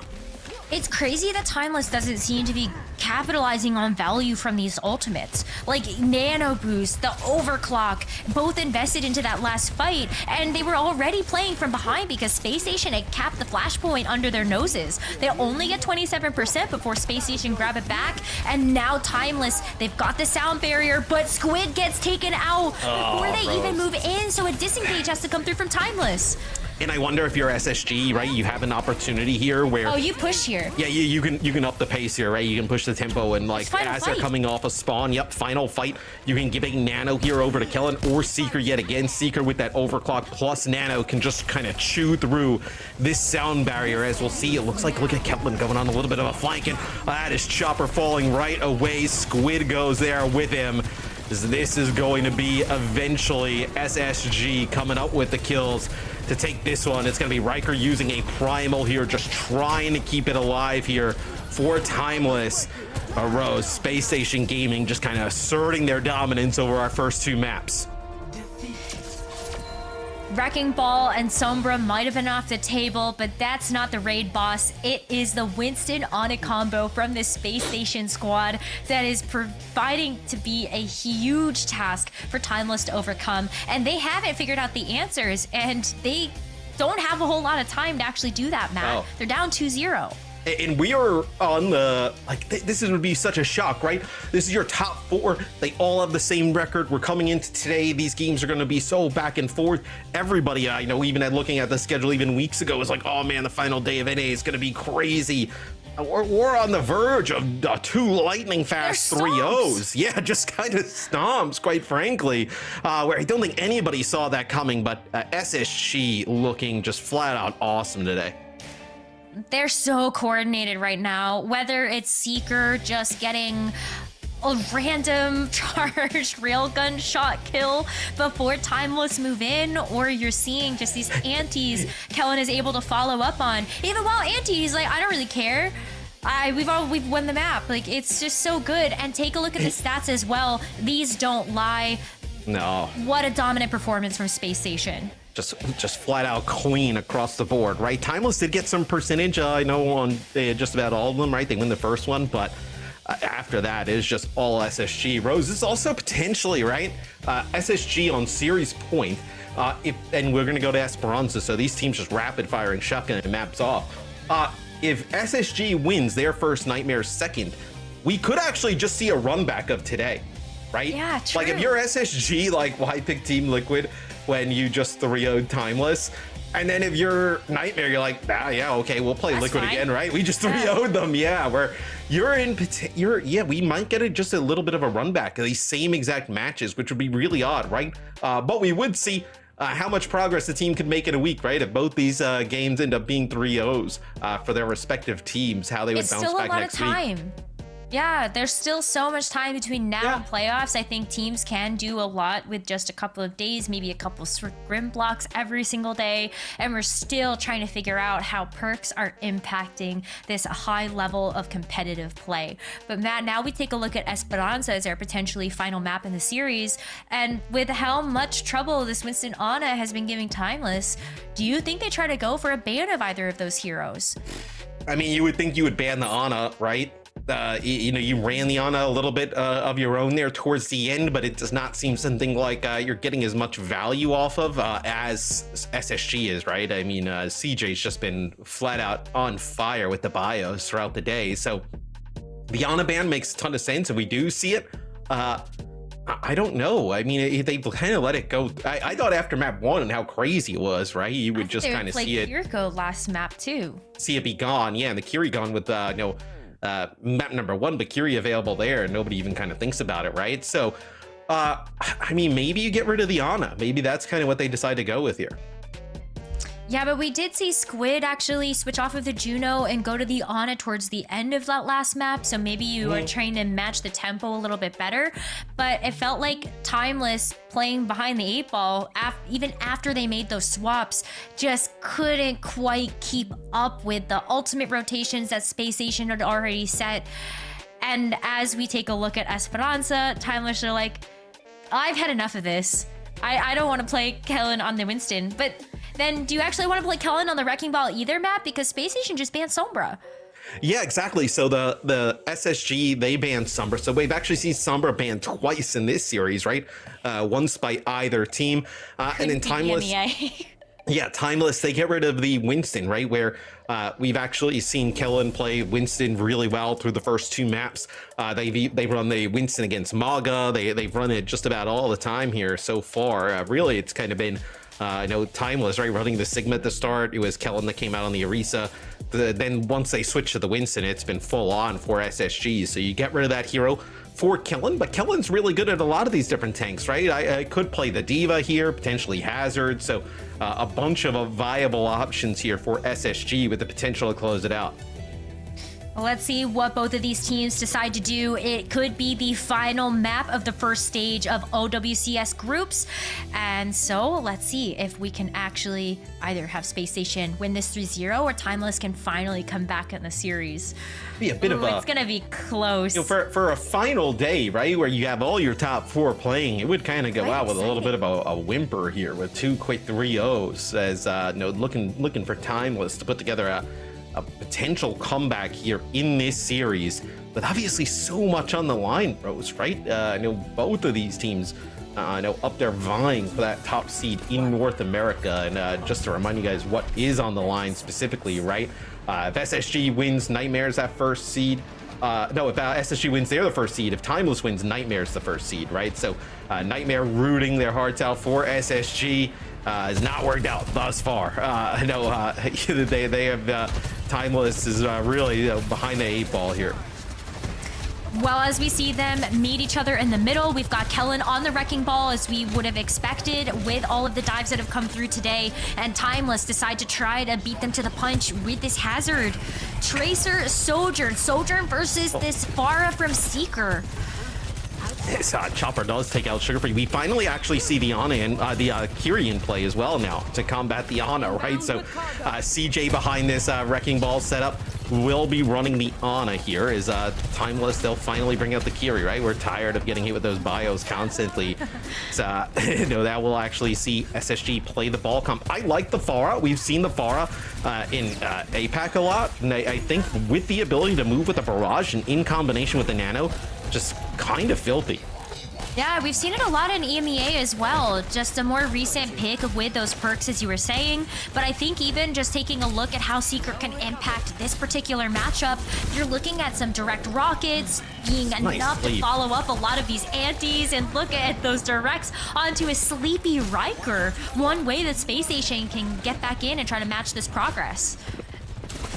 It's crazy that Timeless doesn't seem to be capitalizing on value from these ultimates. Like Nano Boost, the Overclock, both invested into that last fight, and they were already playing from behind because Space Station had capped the Flashpoint under their noses. They only get 27% before Space Station grab it back, and now Timeless, they've got the sound barrier, but Squid gets taken out before they even move in, so a disengage has to come through from Timeless. And I wonder if you're SSG, right? You have an opportunity here where you push here. Yeah, you can up the pace here, right? You can push the tempo, and like as they're coming off a spawn, yep, final fight. You can give a nano here over to Kellen or Seeker yet again. Seeker with that overclock plus nano can just kind of chew through this sound barrier, as we'll see. It looks like, look at Kellen going on a little bit of a flank, and that is Chopper falling right away. Squid goes there with him. This is going to be eventually SSG coming up with the kills to take this one. It's going to be Riker using a primal here, just trying to keep it alive here for Timeless. Rose, Space Station Gaming just kind of asserting their dominance over our first two maps. Wrecking Ball and Sombra might have been off the table, but that's not the raid boss. It is the Winston on a combo from the Space Station squad that is providing to be a huge task for Timeless to overcome. And they haven't figured out the answers, and they don't have a whole lot of time to actually do that, Matt. They're down 2-0. And we are on the, this would be such a shock, right? This is your top four. They all have the same record. We're coming into today. These games are going to be so back and forth. Everybody, I know, even at looking at the schedule even weeks ago, was like, oh man, the final day of NA is going to be crazy. We're on the verge of two lightning fast 3-0s. Yeah, just kind of stomps, quite frankly, where I don't think anybody saw that coming, but SSG looking just flat out awesome today. they're so coordinated right now, whether it's Seeker just getting a random charged railgun shot kill before Timeless move in, or you're seeing just these antis Kellen is able to follow up on. Even while he's like, I don't really care. We've won the map. Like, it's just so good. And take a look at the stats as well. These don't lie. No. What a dominant performance from Spacestation. Just flat out clean across the board, right? Timeless did get some percentage, I know, on just about all of them, right? They win the first one, but after that is just all SSG. Rose is also potentially, right? SSG on series point, and we're gonna go to Esperanza, so these teams just rapid firing shotgun and maps off. If SSG wins their first, Nightmare's second, we could actually just see a run back of today, right? Yeah, true. Like if you're SSG, like why pick Team Liquid when you just 3-0'd Timeless? And then if you're Nightmare, you're like, yeah, okay, we'll play That's Liquid fine. again, right? We just 3-0'd them, yeah. Where we might get just a little bit of a run back of these same exact matches, which would be really odd, right? But we would see how much progress the team could make in a week, right? If both these games end up being 3-0s for their respective teams, how they would bounce back next week. It's still a lot of time. Yeah, there's still so much time between now and playoffs. I think teams can do a lot with just a couple of days, maybe a couple scrim blocks every single day. And we're still trying to figure out how perks are impacting this high level of competitive play. But Matt, now we take a look at Esperanza as our potentially final map in the series. And with how much trouble this Winston Ana has been giving Timeless, do you think they try to go for a ban of either of those heroes? I mean, you would think you would ban the Ana, right? You ran the Ana a little bit of your own there towards the end, but it does not seem something like you're getting as much value off of as SSG is, right? I mean, CJ's just been flat out on fire with the bios throughout the day. So the Ana ban makes a ton of sense, and we do see it. I don't know. I mean, they kind of let it go. I thought after map 1 and how crazy it was, right? You would just kind of see it. Yurko last map too. See it be gone, yeah, and the Kiri gone with map number 1, but Kiri available there, and nobody even kind of thinks about it, right? So, I mean, maybe you get rid of the Ana. Maybe that's kind of what they decide to go with here. Yeah, but we did see Squid actually switch off of the Juno and go to the Ana towards the end of that last map, so maybe you are trying to match the tempo a little bit better. But it felt like Timeless playing behind the 8-ball, even after they made those swaps, just couldn't quite keep up with the ultimate rotations that Spacestation had already set. And as we take a look at Esperanza, Timeless are like, I've had enough of this. I don't want to play Kellen on the Winston, but then do you actually want to play Kellen on the Wrecking Ball either map? Because Spacestation just banned Sombra. Yeah, exactly. So the SSG, they banned Sombra. So we've actually seen Sombra banned twice in this series, right? Once by either team. And then Timeless. Yeah, Timeless, they get rid of the Winston, right? Where we've actually seen Kellen play Winston really well through the first 2 maps. They run the Winston against Maga. They've run it just about all the time here so far. Really, it's kind of been Timeless, right? Running the Sigma at the start. It was Kellen that came out on the Orisa. Then once they switch to the Winston, it's been full on for SSG. So you get rid of that hero for Kellen, but Kellen's really good at a lot of these different tanks, right? I could play the Diva here, potentially Hazard. So a bunch of viable options here for SSG with the potential to close it out. Let's see what both of these teams decide to do. It could be the final map of the first stage of OWCS groups. And so let's see if we can actually either have Spacestation win this 3-0 or Timeless can finally come back in the series. Be a bit of a... It's going to be close. For a final day, right, where you have all your top 4 playing, it would kind of go out with a little bit of a whimper here with 2 quick 3-0s as looking for Timeless to put together a potential comeback here in this series, but obviously so much on the line, Rose, right? I know both of these teams up there vying for that top seed in North America, and just to remind you guys what is on the line specifically, right? If SSG wins, Nightmare's that first seed. If SSG wins, they're the first seed. If Timeless wins, Nightmare's the first seed, right? So Nightmare rooting their hearts out for SSG. Has not worked out thus far. They have Timeless is really behind the 8-ball here. Well, as we see them meet each other in the middle, we've got Kellen on the wrecking ball as we would have expected with all of the dives that have come through today, and Timeless decide to try to beat them to the punch with this hazard. Tracer, Sojourn versus this Pharah from Seeker. This Chopper does take out Sugar Free. We finally actually see the Ana and the Kiri in play as well now to combat the Ana, right? So CJ behind this wrecking ball setup will be running the Ana here. Is Timeless, they'll finally bring out the Kiri, right? We're tired of getting hit with those bios constantly. So, that will actually see SSG play the ball comp. I like the Pharah. We've seen the Pharah in APAC a lot. And I think with the ability to move with the Barrage and in combination with the Nano, just kind of filthy. Yeah, we've seen it a lot in EMEA as well. Just a more recent pick with those perks, as you were saying. But I think even just taking a look at how Seeker can impact this particular matchup, you're looking at some direct rockets being enough to follow up a lot of these antis, and look at those directs onto a sleepy Riker. One way that Spacestation can get back in and try to match this progress.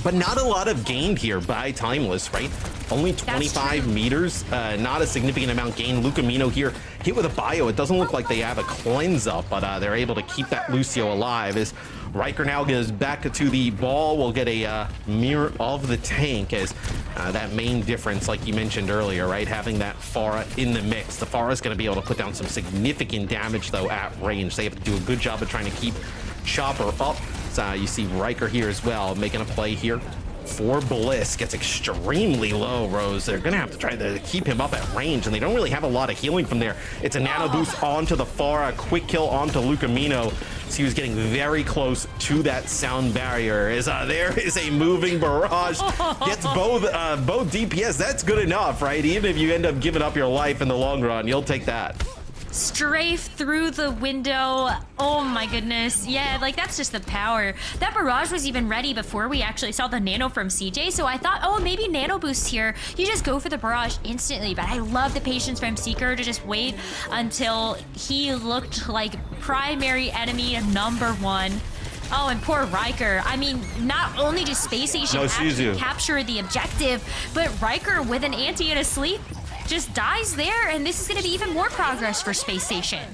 But not a lot of gained here by Timeless, right? Only 25 meters, not a significant amount gained. Lucamino here hit with a bio. It doesn't look like they have a cleanse up, but they're able to keep that Lucio alive. As Riker now goes back to the ball, we'll get a mirror of the tank as that main difference, like you mentioned earlier, right? Having that Pharah in the mix. The Pharah is going to be able to put down some significant damage, though, at range. They have to do a good job of trying to keep Chopper up. You see Riker here as well, making a play here for Bliss. Gets extremely low, Rose. They're going to have to try to keep him up at range, and they don't really have a lot of healing from there. It's a nano boost onto the Pharah, quick kill onto Lucamino. So he was getting very close to that sound barrier. There is a moving barrage. Gets both DPS. That's good enough, right? Even if you end up giving up your life in the long run, you'll take that. Strafe through the window. Oh my goodness. Yeah, like that's just the power. That barrage was even ready before we actually saw the nano from CJ, so I thought, oh, maybe nano boost here. You just go for the barrage instantly, but I love the patience from Seeker to just wait until he looked like primary enemy #1. Oh, and poor Riker. I mean, not only does Spacestation actually capture the objective, but Riker with an anti and a sleep just dies there, and this is going to be even more progress for Spacestation.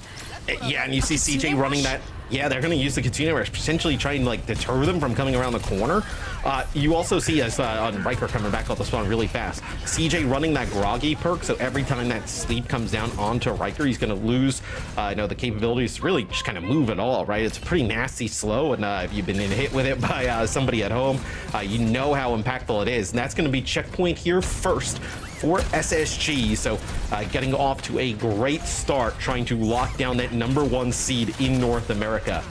Yeah, and you see CJ running that. Yeah, they're going to use the Katsuna Rush, potentially trying to deter them from coming around the corner. You also see as on Riker coming back off the spawn really fast, CJ running that Groggy perk, so every time that sleep comes down onto Riker, he's going to lose the capabilities to really just kind of move at all, right? It's pretty nasty slow, and if you've been hit with it by somebody at home, you know how impactful it is. And that's going to be checkpoint here first for SSG, so getting off to a great start, trying to lock down that #1 seed in North America.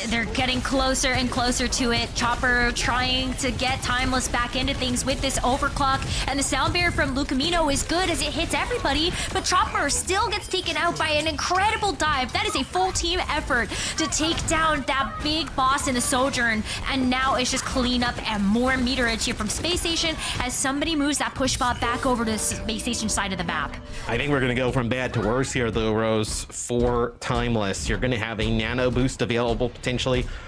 They're getting closer and closer to it. Chopper trying to get Timeless back into things with this overclock, and the sound barrier from Lucamino is good as it hits everybody, but Chopper still gets taken out by an incredible dive. That is a full team effort to take down that big boss in the Sojourn, and now it's just cleanup and more meterage here from Spacestation as somebody moves that push bot back over to the Spacestation side of the map. I think we're going to go from bad to worse here, though, Rose, for Timeless. You're going to have a nano boost available potentially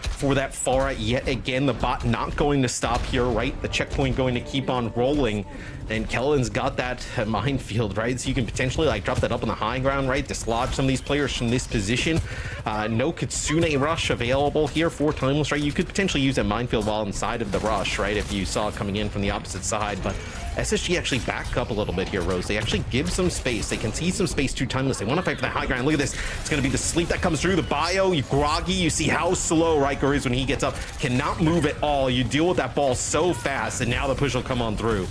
for that Pharah yet again. The bot not going to stop here, right? The checkpoint going to keep on rolling, and Kellen's got that minefield, right? So you can potentially drop that up on the high ground, right? Dislodge some of these players from this position. No Kitsune Rush available here for Timeless, right? You could potentially use that minefield while inside of the rush, right? If you saw it coming in from the opposite side, but SSG actually back up a little bit here, Rose. They actually give some space. They can see some space to Timeless. They want to fight for the high ground. Look at this. It's going to be the sleep that comes through. The bio, Groggy. You see how slow Riker is when he gets up. Cannot move at all. You deal with that ball so fast, and now the push will come on through.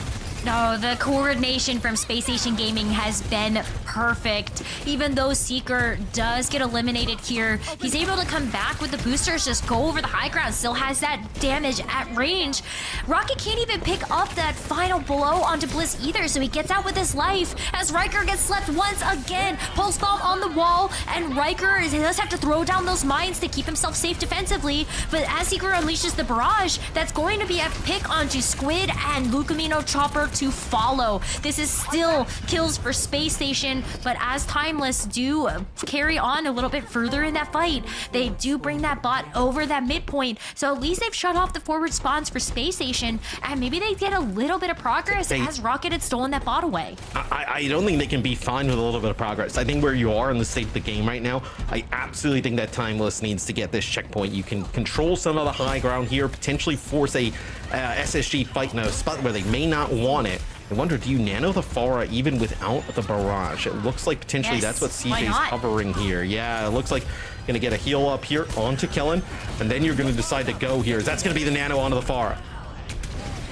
No, the coordination from Spacestation Gaming has been perfect. Even though Seeker does get eliminated here, he's able to come back with the boosters, just go over the high ground, still has that damage at range. Rocket can't even pick up that final blow onto Bliss either, so he gets out with his life as Riker gets left once again. Pulse bomb on the wall, and Riker does have to throw down those mines to keep himself safe defensively, but as Seeker unleashes the barrage, that's going to be a pick onto Squid and Lucamino Chopper to follow. This is still kills for Space Station, but as Timeless do carry on a little bit further in that fight, they do bring that bot over that midpoint, so at least they've shut off the forward spawns for Space Station, and maybe they get a little bit of progress as Rocket had stolen that bot away. I don't think they can be fine with a little bit of progress. I think where you are in the state of the game right now, I absolutely think that Timeless needs to get this checkpoint. You can control some of the high ground here, potentially force a SSG fight in a spot where they may not want it. I wonder, do you nano the Pharah even without the barrage? It looks like potentially that's what CJ's covering here. Yeah, it looks like gonna get a heal up here onto Kellen, and then you're gonna decide to go here. That's gonna be the nano onto the Pharah.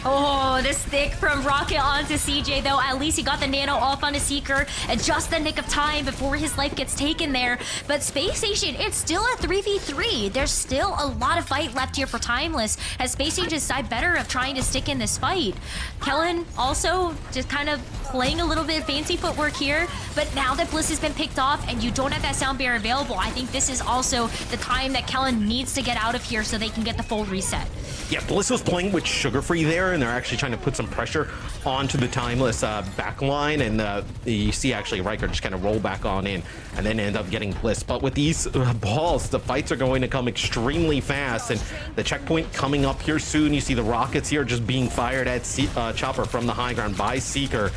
Oh, the stick from Rocket onto CJ, though. At least he got the nano off onto Seeker at just the nick of time before his life gets taken there. But Space Station, it's still a 3v3. There's still a lot of fight left here for Timeless, as Space Station decide better of trying to stick in this fight. Kellen also just kind of playing a little bit of fancy footwork here, but now that Bliss has been picked off and you don't have that sound barrier available, I think this is also the time that Kellen needs to get out of here so they can get the full reset. Yeah, Bliss was playing with Sugar Free there, and they're actually trying to put some pressure onto the Timeless back line, and you see actually Riker just kind of roll back on in and then end up getting Bliss. But with these balls, the fights are going to come extremely fast, and the checkpoint coming up here soon. You see the rockets here just being fired at Chopper from the high ground by Seeker.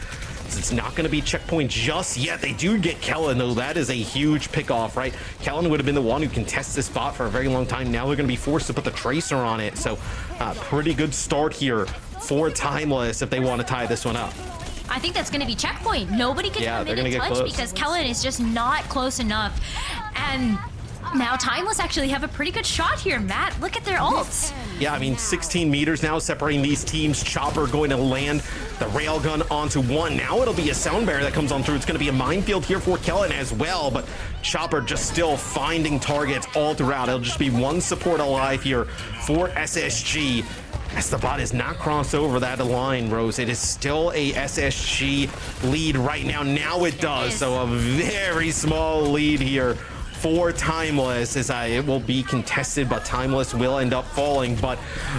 It's not going to be checkpoint just yet. They do get Kellen, though. That is a huge pick-off, right? Kellen would have been the one who can test this spot for a very long time. Now they're going to be forced to put the Tracer on it. So pretty good start here for Timeless if they want to tie this one up. I think that's going to be checkpoint. Nobody can come in and touch because Kellen is just not close enough. And now Timeless actually have a pretty good shot here, Matt. Look at their ults. Yeah, I mean, 16 meters now separating these teams. Chopper going to land the railgun onto one. Now it'll be a sound barrier that comes on through. It's going to be a minefield here for Kellen as well, but Chopper just still finding targets all throughout. It'll just be one support alive here for SSG. As the bot is not crossed over that line, Rose. It is still a SSG lead right now. Now it does. So a very small lead here for Timeless, as it will be contested, but Timeless will end up falling. But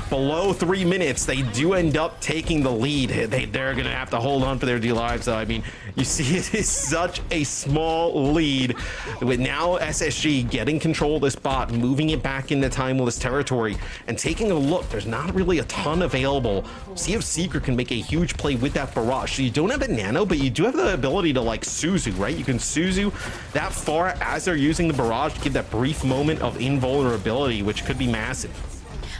below 3 minutes, they do end up taking the lead. They're going to have to hold on for their dear lives. I mean, you see, it is such a small lead. With now SSG getting control of this bot, moving it back into Timeless territory, and taking a look. There's not really a ton available. See if Seeker can make a huge play with that barrage. So you don't have a nano, but you do have the ability to, like, Suzu, right? You can Suzu that far as they're using the barrage to give that brief moment of invulnerability, which could be massive.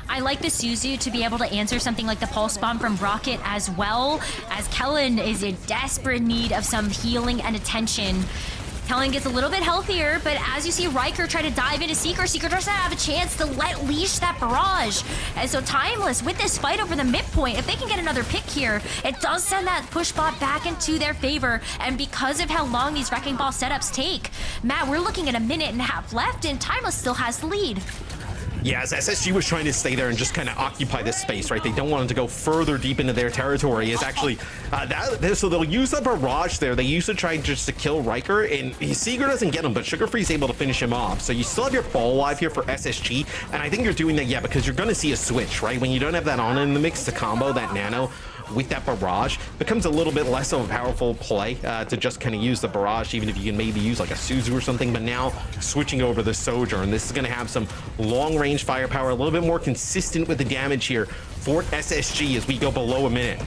I like the Suzu to be able to answer something like the Pulse Bomb from Rocket, as well as Kellen is in desperate need of some healing and attention. Kellen gets a little bit healthier, but as you see Riker try to dive into Seeker, Seeker doesn't have a chance to let leash that barrage. And so Timeless, with this fight over the midpoint, if they can get another pick here, it does send that push bot back into their favor. And because of how long these Wrecking Ball setups take, Matt, we're looking at a minute and a half left, and Timeless still has the lead. Yeah, as SSG was trying to stay there and just kind of occupy this space, right? They don't want them to go further deep into their territory. Is actually so they'll use the barrage there. They used to try just to kill Riker, and Seeker doesn't get him, but Sugar Free is able to finish him off. So you still have your fall alive here for SSG, and I think you're doing that, yeah, because you're going to see a switch, right? When you don't have that on in the mix to combo that nano with that barrage, becomes a little bit less of a powerful play to just kind of use the barrage, even if you can maybe use like a Suzu or something. But now switching over the Sojourn, this is going to have some long range firepower, a little bit more consistent with the damage here for SSG as we go below a minute.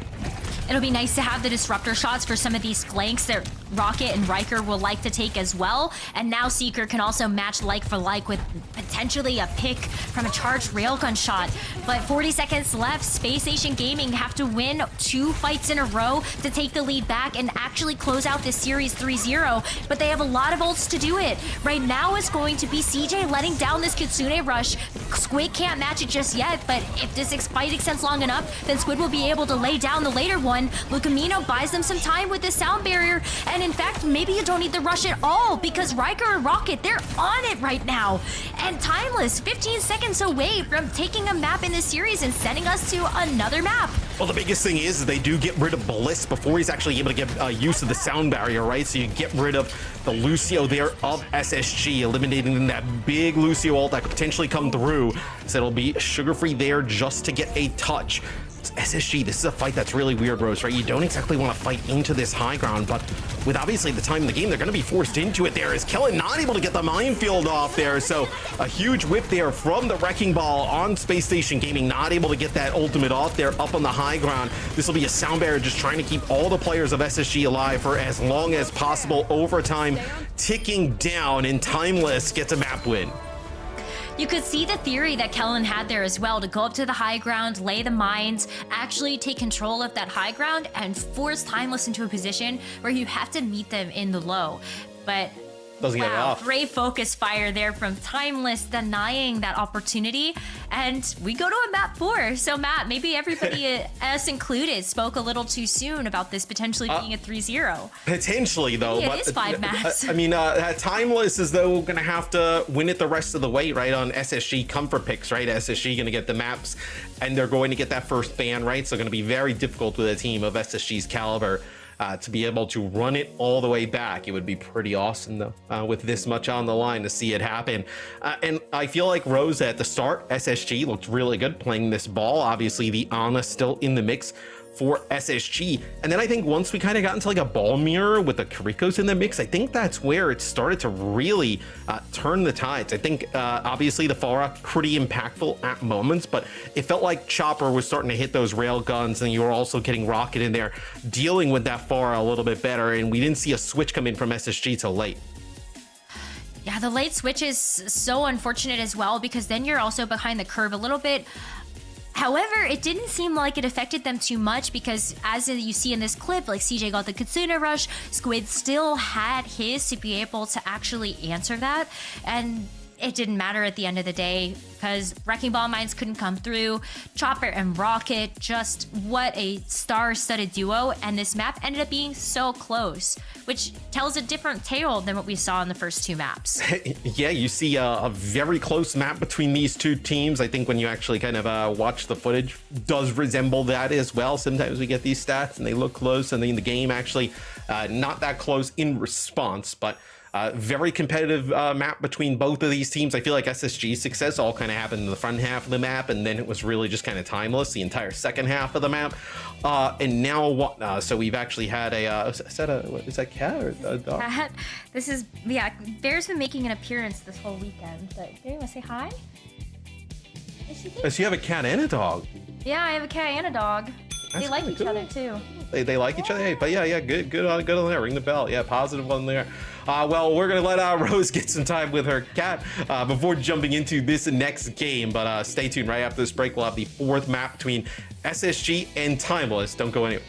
It'll be nice to have the disruptor shots for some of these flanks that Rocket and Riker will like to take as well. And now Seeker can also match like for like with potentially a pick from a charged railgun shot. But 40 seconds left. Space Station Gaming have to win 2 fights in a row to take the lead back and actually close out this series 3-0. But they have a lot of ults to do it. Right now it's going to be CJ letting down this Kitsune rush. Squid can't match it just yet, but if this fight extends long enough, then Squid will be able to lay down the later one. Lucamino buys them some time with the sound barrier, and in fact, maybe you don't need the rush at all because Riker and Rocket, they're on it right now. And Timeless, 15 seconds away from taking a map in this series and sending us to another map. Well, the biggest thing is they do get rid of Bliss before he's actually able to get use of the sound barrier, right? So you get rid of the Lucio there of SSG, eliminating that big Lucio ult that could potentially come through. So it'll be Sugar Free there just to get a touch. It's SSG, this is a fight that's really weird, Rose, right? You don't exactly want to fight into this high ground, but with obviously the time in the game, they're going to be forced into it there. Is Kellen not able to get the minefield off there? So a huge whip there from the Wrecking Ball on Space Station Gaming, not able to get that ultimate off there up on the high ground. This will be a sound barrier just trying to keep all the players of SSG alive for as long as possible. Overtime ticking down, and Timeless gets a map win. You could see the theory that Kellen had there as well, to go up to the high ground, lay the mines, actually take control of that high ground and force Timeless into a position where you have to meet them in the low. But doesn't get it off. Great focus fire there from Timeless, denying that opportunity. And we go to a map 4. So Matt, maybe everybody, us included, spoke a little too soon about this potentially being a 3-0. Potentially, though. Maybe it is 5 maps. I mean, Timeless is, though, going to have to win it the rest of the way, right, on SSG comfort picks, right? SSG going to get the maps, and they're going to get that first ban, right? So going to be very difficult with a team of SSG's caliber. To be able to run it all the way back. It would be pretty awesome, though, with this much on the line to see it happen. And I feel like Rose at the start, SSG looked really good playing this ball. Obviously, the Ana still in the mix for SSG. And then I think once we kind of got into like a ball mirror with the Karikos in the mix, I think that's where it started to really turn the tides. I think obviously the Pharah pretty impactful at moments, but it felt like Chopper was starting to hit those rail guns, and you were also getting Rocket in there dealing with that Pharah a little bit better, and we didn't see a switch come in from SSG till late. Yeah, the late switch is so unfortunate as well, because then you're also behind the curve a little bit. However, it didn't seem like it affected them too much, because as you see in this clip, like CJ got the Kitsune Rush, Squid still had his to be able to actually answer that. And it didn't matter at the end of the day, because Wrecking Ball Mines couldn't come through. Chopper and Rocket, just what a star-studded duo. And this map ended up being so close, which tells a different tale than what we saw in the first 2 maps. Yeah, you see a very close map between these two teams. I think when you actually kind of watch the footage, does resemble that as well. Sometimes we get these stats and they look close, and then the game actually not that close in response, but very competitive map between both of these teams. I feel like SSG's success all kind of happened in the front half of the map, and then it was really just kind of Timeless the entire second half of the map. And now what? So we've actually had is that cat or a dog? Cat. This is, yeah, Bear's been making an appearance this whole weekend. But Bear, you want to say hi? So you have a cat and a dog? Yeah, I have a cat and a dog. That's they like kinda each cool. other too. They like each other. Hey, but yeah, good on there. Ring the bell. Yeah, positive one there. Well, we're gonna let Rose get some time with her cat before jumping into this next game. But stay tuned. Right after this break, we'll have the 4th map between SSG and Timeless. Don't go anywhere.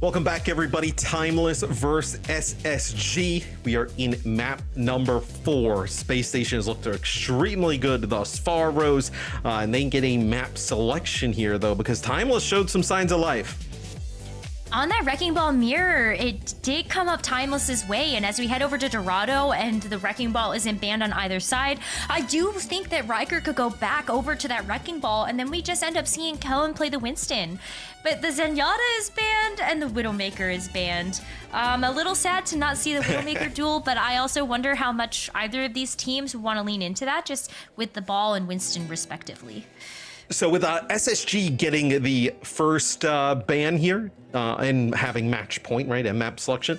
Welcome back, everybody. Timeless versus SSG. We are in map number 4. Space Station has looked extremely good thus far, Rose. And they get a map selection here, though, because Timeless showed some signs of life. On that Wrecking Ball mirror, it did come up Timeless's way, and as we head over to Dorado and the Wrecking Ball isn't banned on either side, I do think that Riker could go back over to that Wrecking Ball, and then we just end up seeing Kellen play the Winston. But the Zenyatta is banned, and the Widowmaker is banned. A little sad to not see the Widowmaker duel, but I also wonder how much either of these teams want to lean into that, just with the Ball and Winston respectively. So with SSG getting the first ban here and having match point, right, and map selection,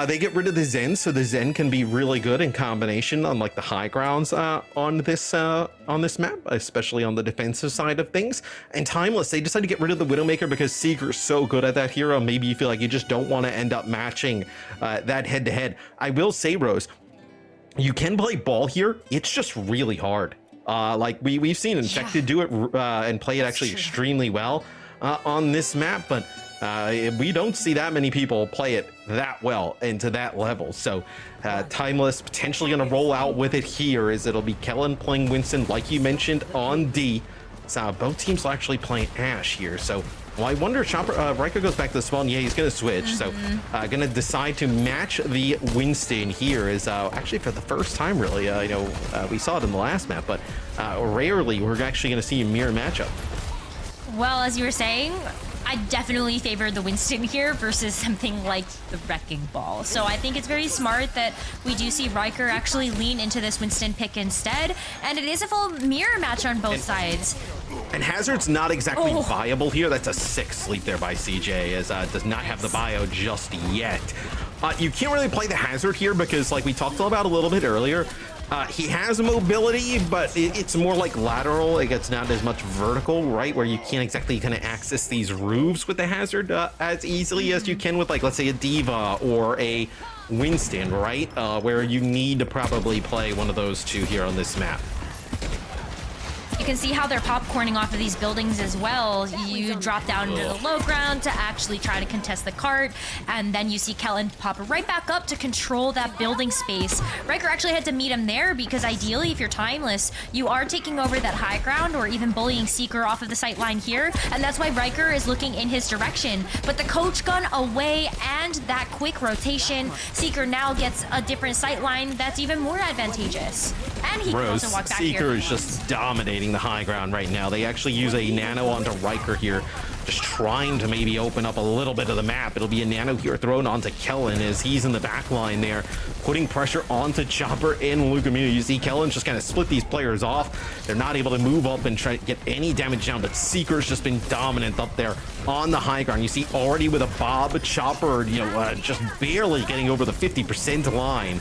they get rid of the Zen, so the Zen can be really good in combination on like the high grounds on this map, especially on the defensive side of things. And Timeless, they decided to get rid of the Widowmaker because Seeker's so good at that hero. Maybe you feel like you just don't want to end up matching that head-to-head. I will say, Rose, you can play Ball here. It's just really hard. Like we've seen Infected do it and play it actually extremely well on this map, but we don't see that many people play it that well and to that level. So Timeless potentially going to roll out with it here, as it'll be Kellen playing Winston, like you mentioned, on D. So both teams are actually playing Ashe here. So well, I wonder if Riker goes back to the spawn. Yeah, he's going to switch. So going to decide to match the Winston here is actually for the first time, really. We saw it in the last map, but rarely we're actually going to see a mirror matchup. Well, as you were saying, I definitely favor the Winston here versus something like the Wrecking Ball. So I think it's very smart that we do see Riker actually lean into this Winston pick instead. And it is a full mirror match on both sides. And Hazard's not exactly viable here. That's a 6 sleep there by CJ, as does not have the bio just yet. You can't really play the Hazard here because, like we talked about a little bit earlier, he has mobility, but it's more like lateral. Like, it's not as much vertical, right? Where you can't exactly kind of access these roofs with the Hazard as easily as you can with, like, let's say a Diva or a Winston, right? Where you need to probably play one of those two here on this map. You can see how they're popcorning off of these buildings as well. You drop down into the low ground to actually try to contest the cart, and then you see Kellen pop right back up to control that building space. Riker actually had to meet him there because ideally, if you're Timeless, you are taking over that high ground or even bullying Seeker off of the sight line here, and that's why Riker is looking in his direction. But the coach gun away and that quick rotation, Seeker now gets a different sight line that's even more advantageous. And he can also walk back here. Seeker is just dominating the high ground right now. They actually use a nano onto Riker here, just trying to maybe open up a little bit of the map. It'll be a nano here thrown onto Kellen as he's in the back line there, putting pressure onto Chopper and Lukamina. You see Kellen just kind of split these players off. They're not able to move up and try to get any damage down, but Seeker's just been dominant up there on the high ground. You see already with a Bob Chopper, just barely getting over the 50% line,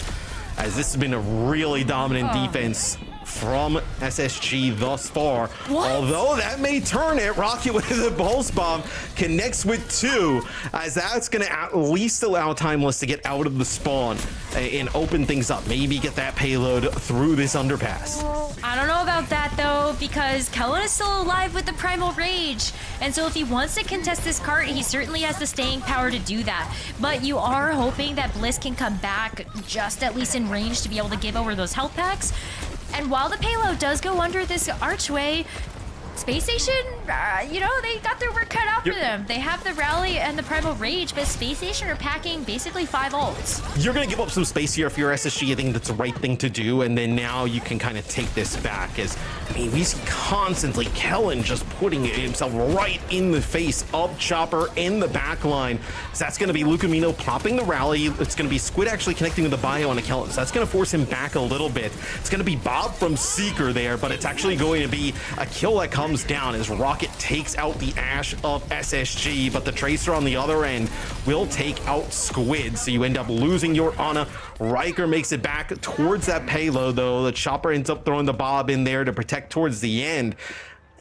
as this has been a really dominant defense from SSG thus far. Although that may turn it. Rocket with the pulse bomb connects with 2, as that's going to at least allow Timeless to get out of the spawn and open things up. Maybe get that payload through this underpass. I don't know about that though, because Kellen is still alive with the Primal Rage. And so if he wants to contest this cart, he certainly has the staying power to do that. But you are hoping that Bliss can come back just at least in range to be able to give over those health packs. And while the payload does go under this archway, Space Station, they got their work cut out for them. They have the Rally and the Primal Rage, but Space Station are packing basically 5 ults. You're going to give up some space here if you're SSG. I think that's the right thing to do, and then now you can kind of take this back. We see constantly Kellen just putting himself right in the face of Chopper in the back line. So that's going to be Lukamino popping the Rally. It's going to be Squid actually connecting with the bio on a Kellen. So that's going to force him back a little bit. It's going to be Bob from Seeker there, but it's actually going to be a kill that comes down as Rocket takes out the Ashe of SSG, but the Tracer on the other end will take out Squid, so you end up losing your Ana. Riker makes it back towards that payload, though. The Chopper ends up throwing the Bob in there to protect towards the end.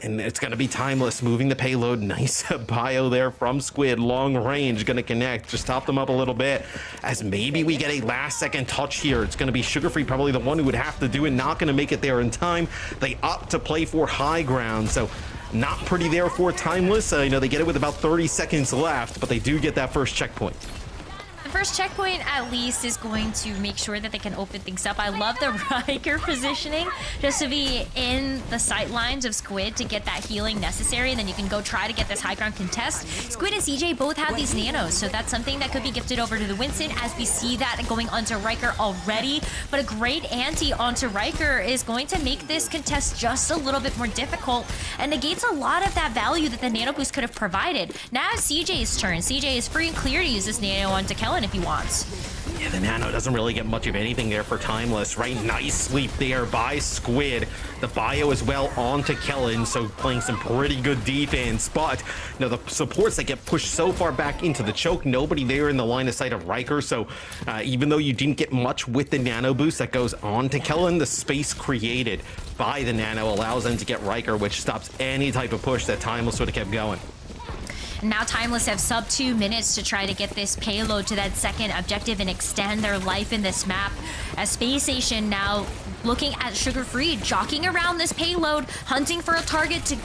And it's going to be Timeless moving the payload. Nice bio there from Squid. Long range, going to connect. Just top them up a little bit, as maybe we get a last second touch here. It's going to be Sugar Free, probably the one who would have to do it. Not going to make it there in time. They opt to play for high ground. So not pretty there for Timeless. You know, they get it with about 30 seconds left, but they do get that first checkpoint. The first checkpoint at least is going to make sure that they can open things up. I love the Riker positioning, just to be in the sight lines of Squid to get that healing necessary, and then you can go try to get this high ground contest. Squid and CJ both have these nanos, so that's something that could be gifted over to the Winston, as we see that going onto Riker already. But a great ante onto Riker is going to make this contest just a little bit more difficult and negates a lot of that value that the nano boost could have provided. Now it's CJ's turn. CJ is free and clear to use this nano onto Kellen if he wants. Yeah, the nano doesn't really get much of anything there for Timeless, right? Nice sweep there by Squid. The bio as well onto Kellen, so playing some pretty good defense. But, you know, the supports that get pushed so far back into the choke, nobody there in the line of sight of Riker. So even though you didn't get much with the nano boost that goes on to Kellen, the space created by the nano allows them to get Riker, which stops any type of push that Timeless would have kept going. Now Timeless have sub 2 minutes to try to get this payload to that second objective and extend their life in this map. As Spacestation now looking at Sugar Free, jockeying around this payload, hunting for a target to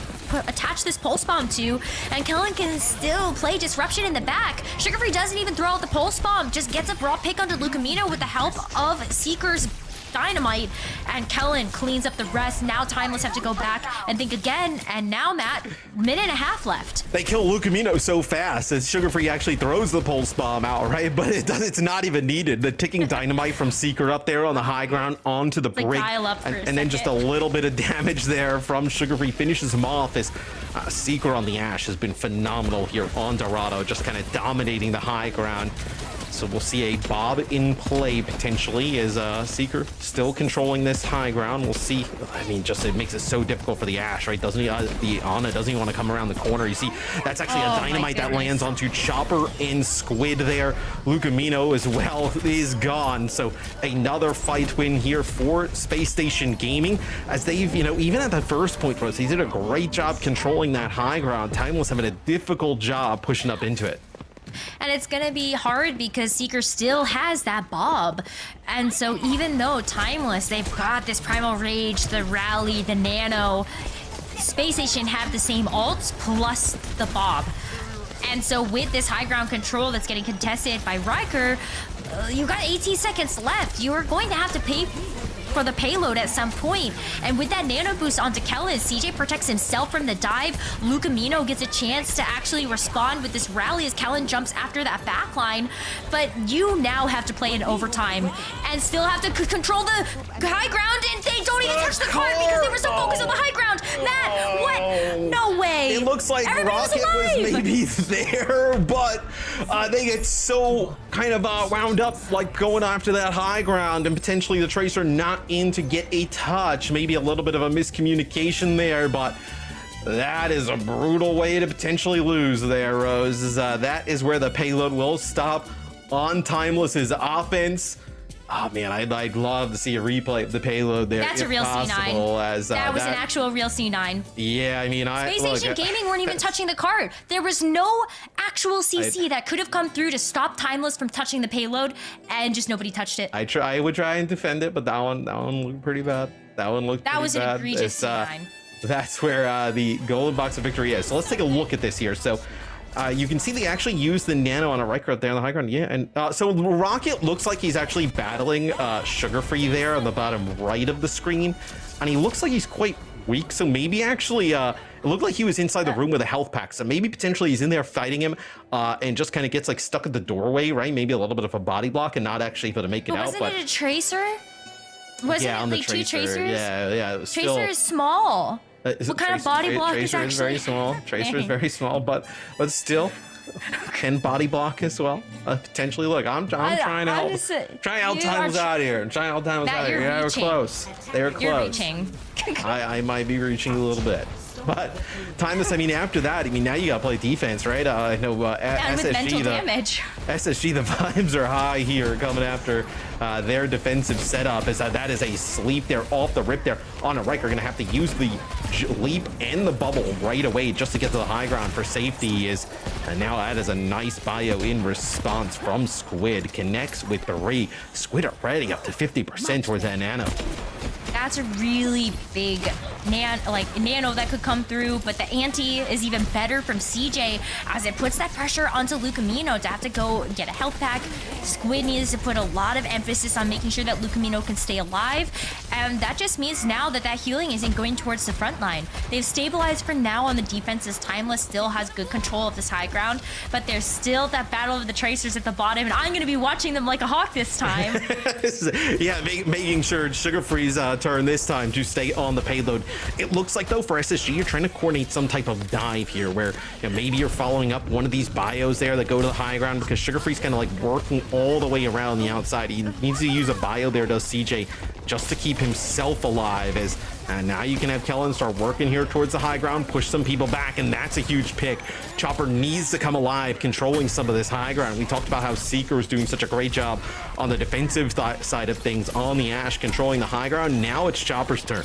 attach this pulse bomb to, and Kellen can still play disruption in the back. Sugar Free doesn't even throw out the pulse bomb, just gets a raw pick onto Lucamino with the help of Seeker's dynamite, and Kellen cleans up the rest. Now Timeless have to go back and think again, and now Matt, minute and a half left. They kill Lucamino so fast as Sugar Free actually throws the pulse bomb out, right? But it's not even needed. The ticking dynamite from Seeker up there on the high ground onto the break, dial up for and then just a little bit of damage there from Sugar Free finishes him off. As Seeker on the Ash has been phenomenal here on Dorado, just kind of dominating the high ground. So we'll see a Bob in play potentially as Seeker still controlling this high ground. We'll see. I mean, just it makes it so difficult for the Ash, right? Doesn't he? The Ana doesn't even want to come around the corner. You see, that's actually a dynamite that lands onto Chopper and Squid there. Lucamino as well is gone. So another fight win here for Space Station Gaming, as they've, you know, even at the first point for us, he did a great job controlling that high ground. Timeless having a difficult job pushing up into it. And it's gonna be hard because Seeker still has that Bob. And so even though Timeless, they've got this Primal Rage, the Rally, the Nano, Space Station have the same ults plus the Bob. And so with this high ground control that's getting contested by Riker, you've got 18 seconds left. You are going to have to pay for the payload at some point. And with that nano boost onto Kellen, CJ protects himself from the dive. Lucamino gets a chance to actually respond with this rally as Kellen jumps after that backline. But you now have to play in overtime and still have to control the high ground, and they don't even touch the card because they were so focused on the high ground. Matt, what? No way. It looks like Everybody Rocket was maybe there, but they get so kind of wound up, like going after that high ground, and potentially the Tracer not in to get a touch. Maybe a little bit of a miscommunication there, but that is a brutal way to potentially lose there, Rose. That is where the payload will stop on Timeless's offense. Oh man, I'd love to see a replay of the payload there. That's a real C9. As, that was an actual real C9. Yeah, I mean, Space Station Gaming weren't even touching the card. There was no actual CC that could have come through to stop Timeless from touching the payload, and just nobody touched it. I would try and defend it, but that one looked pretty bad. That one looked pretty bad. That was an egregious C9. That's where the golden box of victory is. So let's take a look at this here. So you can see they actually use the nano on a Riker up there on the high ground. Yeah, and so Rocket looks like he's actually battling Sugar Free there on the bottom right of the screen, and he looks like he's quite weak. So maybe actually it looked like he was inside the room with a health pack. So maybe potentially he's in there fighting him and just kind of gets like stuck at the doorway, right? Maybe a little bit of a body block and not actually able to make it out. Wasn't it a Tracer? Wasn't it like two Tracers? Yeah. Tracer is small. What kind of body block is actually? Tracer is very small. Tracer is very small, but still can body block as well. Potentially. Look, I'm trying to help. Trying to help Timeless out here. Trying to help Timeless out here. Yeah, we're close. They were close. You're reaching. I might be reaching a little bit. But Timeless, I mean, after that, I mean, now you gotta play defense, right? I know SSG, the vibes are high here coming after their defensive setup. That is a sleep there off the rip there on a Riker. Gonna have to use the leap and the bubble right away just to get to the high ground for safety. And now that is a nice bio in response from Squid. Connects with 3. Squid already up to 50% towards that nano. that's a really big nano that could come through, but the anti is even better from CJ as it puts that pressure onto Lucamino to have to go get a health pack. Squid needs to put a lot of emphasis on making sure that Lucamino can stay alive, and that just means now that healing isn't going towards the front line. They've stabilized for now on the defense as Timeless still has good control of this high ground, but there's still that battle of the Tracers at the bottom, and I'm going to be watching them like a hawk this time. Yeah, making sure Sugar Free's turn this time to stay on the payload. It looks like, though, for SSG, you're trying to coordinate some type of dive here where maybe you're following up one of these bios there that go to the high ground, because Sugar Free's kind of like working all the way around the outside. He needs to use a bio there, does CJ, just to keep himself alive. As now you can have Kellen start working here towards the high ground, push some people back, and that's a huge pick. Chopper needs to come alive, controlling some of this high ground. We talked about how Seeker is doing such a great job on the defensive side of things on the Ashe, controlling the high ground. Now it's Chopper's turn.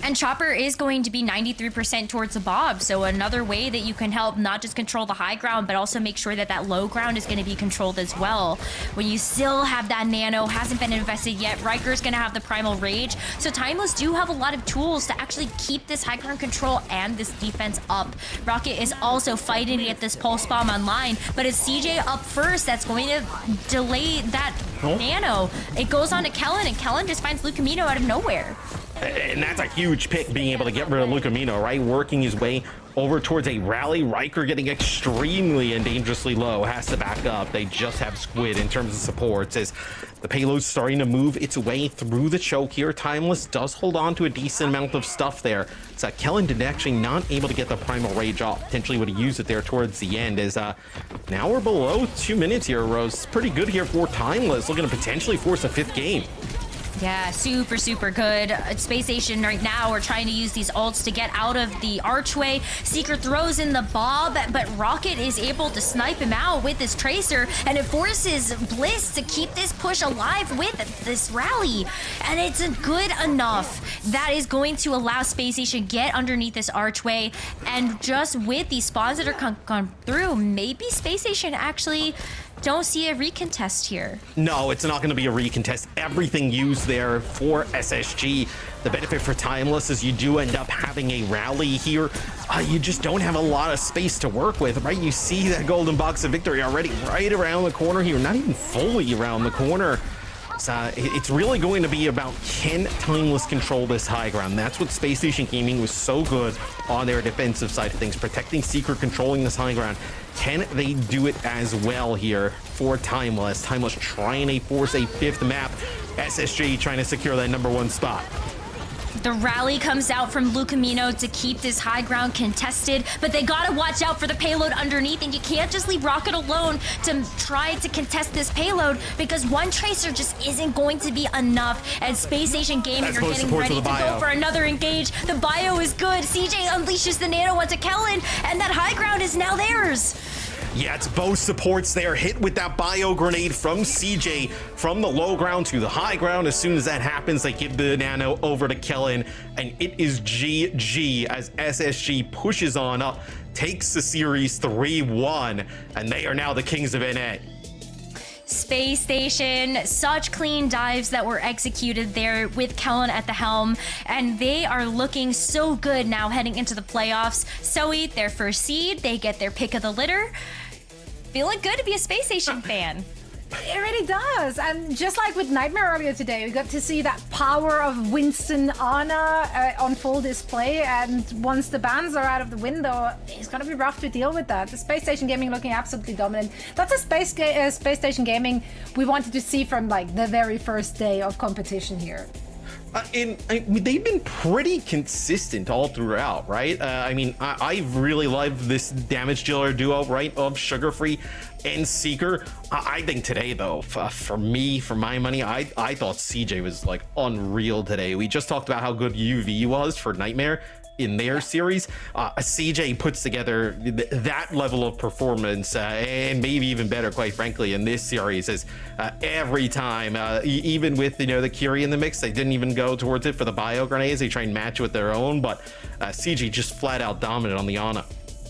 And Chopper is going to be 93% towards the Bob, so another way that you can help not just control the high ground, but also make sure that that low ground is going to be controlled as well. When you still have that nano, hasn't been invested yet, Riker's going to have the Primal Rage, so Timeless do have a lot of tools to actually keep this high ground control and this defense up. Rocket is also fighting to get this Pulse Bomb online, but it's CJ up first that's going to delay that nano. It goes on to Kellen, and Kellen just finds Lucamino out of nowhere. And that's a huge pick, being able to get rid of Lucamino, right? Working his way over towards a rally. Riker getting extremely and dangerously low, has to back up. They just have Squid in terms of supports as the payload's starting to move its way through the choke here. Timeless does hold on to a decent amount of stuff there. So Kellen did actually not able to get the Primal Rage off. Potentially would have used it there towards the end, as now we're below 2 minutes here, Rose. Pretty good here for Timeless, looking to potentially force a 5th game. Yeah, super, super good. At Spacestation right now, we're trying to use these ults to get out of the archway. Seeker throws in the Bob, but Rocket is able to snipe him out with this Tracer, and it forces Bliss to keep this push alive with this rally. And it's good enough that is going to allow Spacestation get underneath this archway, and just with these spawns that are gone through, maybe Spacestation actually don't see a recontest here. No, it's not going to be a recontest. Everything used there for SSG. The benefit for Timeless is you do end up having a rally here. You just don't have a lot of space to work with, right? You see that golden box of victory already right around the corner here, not even fully around the corner. So it's really going to be about, can Timeless control this high ground? That's what Spacestation Gaming was so good on their defensive side of things, protecting Seeker, controlling this high ground. Can they do it as well here for Timeless? Timeless trying to force a 5th map. SSG trying to secure that #1 spot. The rally comes out from Lucamino to keep this high ground contested, but they gotta watch out for the payload underneath, and you can't just leave Rocket alone to try to contest this payload, because one Tracer just isn't going to be enough, and Spacestation Gaming are getting ready to go for another engage. The bio is good. CJ unleashes the nano onto Kellen, and that high ground is now theirs. Yeah, it's both supports there, hit with that bio grenade from CJ from the low ground to the high ground. As soon as that happens, they give the nano over to Kellen, and it is GG as SSG pushes on up, takes the series 3-1, and they are now the kings of NA. Spacestation, such clean dives that were executed there with Kellen at the helm, and they are looking so good now heading into the playoffs. Zoe, their first seed, they get their pick of the litter. Feeling good to be a Spacestation fan. It really does. And just like with Nightmare earlier today, we got to see that power of Winston Ana on full display. And once the bans are out of the window, it's going to be rough to deal with that. The Spacestation Gaming looking absolutely dominant. That's a Spacestation Gaming we wanted to see from like the very first day of competition here. They've been pretty consistent all throughout, right? I really love this damage dealer duo, right, of Sugar Free and Seeker. I think today, though, for me, for my money, I thought CJ was like unreal today. We just talked about how good UV was for Nightmare in their series. CJ puts together that level of performance and maybe even better, quite frankly, in this series. As every time, even with the Curie in the mix, they didn't even go towards it for the bio grenades. They try and match with their own, but CJ just flat out dominant on the Ana.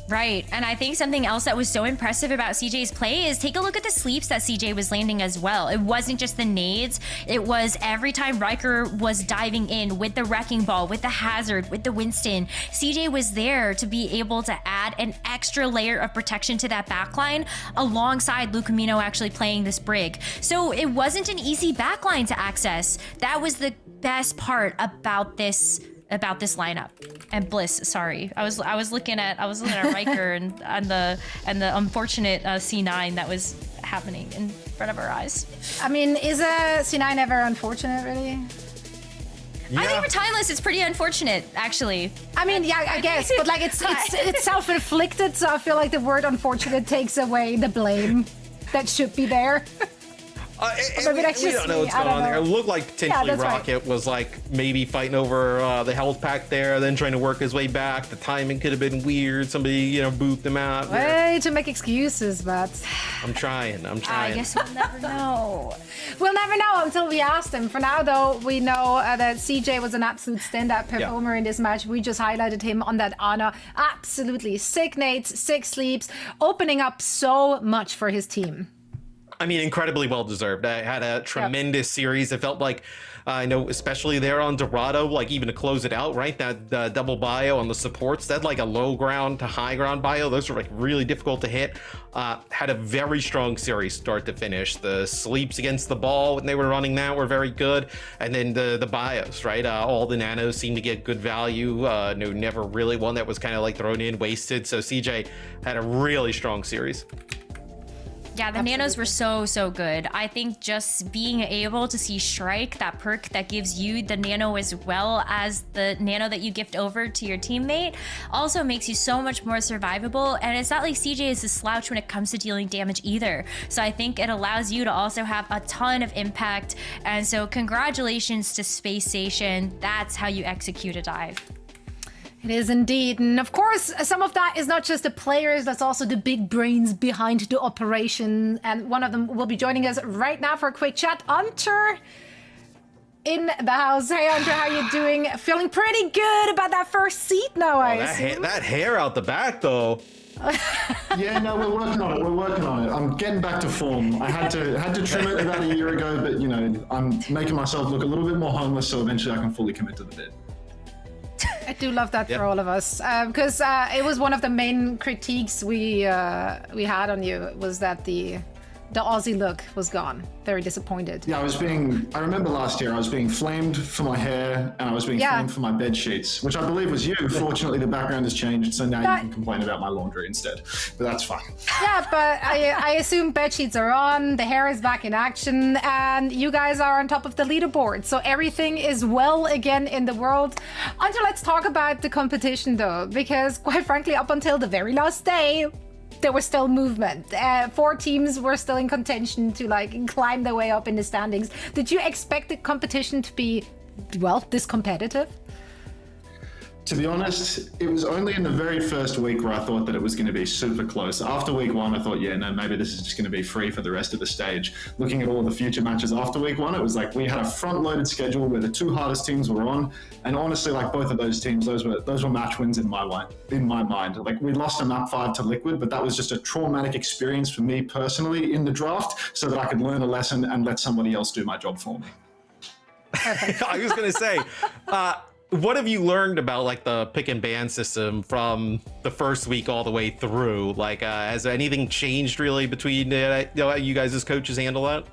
Right, and I think something else that was so impressive about CJ's play is take a look at the sleeps that CJ was landing as well. It wasn't just the nades, it was every time Riker was diving in with the Wrecking Ball, with the Hazard, with the Winston, CJ was there to be able to add an extra layer of protection to that backline alongside Lucamino actually playing this Brig. So it wasn't an easy backline to access. That was the best part about this lineup. And Bliss, sorry, I was looking at Riker and the unfortunate C9 that was happening in front of our eyes. I mean, is a C9 ever unfortunate, really? Yeah. I think for Timeless, it's pretty unfortunate, actually. I mean, yeah, I guess, but like it's self-inflicted, so I feel like the word unfortunate takes away the blame that should be there. We don't know what's going on there. It looked like potentially Rocket right. was like maybe fighting over the health pack there, then trying to work his way back. The timing could have been weird. Somebody, booped him out. Way to make excuses, but I'm trying. I guess we'll never know. We'll never know until we ask him. For now, though, we know that CJ was an absolute standout performer in this match. We just highlighted him on that Ana. Absolutely. 6 nades, 6 sleeps, opening up so much for his team. I mean, incredibly well deserved. I had a tremendous series. It felt like, I know, especially there on Dorado, like even to close it out, right? That double bio on the supports, that like a low ground to high ground bio, those were like really difficult to hit. Had a very strong series start to finish. The sleeps against the ball when they were running that were very good. And then the bios, right? All the nanos seemed to get good value. No, never really one that was kind of like thrown in, wasted. So CJ had a really strong series. Yeah, the nanos were so good. I think just being able to see Shrike, that perk that gives you the nano as well as the nano that you gift over to your teammate, also makes you so much more survivable. And it's not like CJ is a slouch when it comes to dealing damage either. So I think it allows you to also have a ton of impact. And so congratulations to Spacestation. That's how you execute a dive. It is indeed. And of course, some of that is not just the players, that's also the big brains behind the operation. And one of them will be joining us right now for a quick chat. Hunter in the house. Hey, Hunter, how you doing? Feeling pretty good about that first seat now, I assume. That hair out the back, though. Yeah, no, we're working on it. I'm getting back to form. I had to trim it about a year ago, but, I'm making myself look a little bit more homeless, so eventually I can fully commit to the bit. I do love that for all of us, because it was one of the main critiques we had on you, was that the Aussie look was gone. Very disappointed. Yeah, I remember last year I was being flamed for my hair and I was being flamed for my bed sheets, which I believe was you. Fortunately, the background has changed, so now you can complain about my laundry instead. But that's fine. Yeah, but I assume bed sheets are on, the hair is back in action, and you guys are on top of the leaderboard. So everything is well again in the world. Until let's talk about the competition though, because quite frankly, up until the very last day, there was still movement. 4 teams were still in contention to climb their way up in the standings. Did you expect the competition to be, this competitive? To be honest, it was only in the very first week where I thought that it was going to be super close. After week 1, I thought, maybe this is just going to be free for the rest of the stage. Looking at all the future matches after week 1, it was like we had a front-loaded schedule where the 2 hardest teams were on, and honestly, both of those teams, those were match wins in my mind. We lost a map 5 to Liquid, but that was just a traumatic experience for me personally in the draft, so that I could learn a lesson and let somebody else do my job for me. I was going to say. What have you learned about the pick and ban system from the first week all the way through? Has anything changed really between you guys as coaches handle that?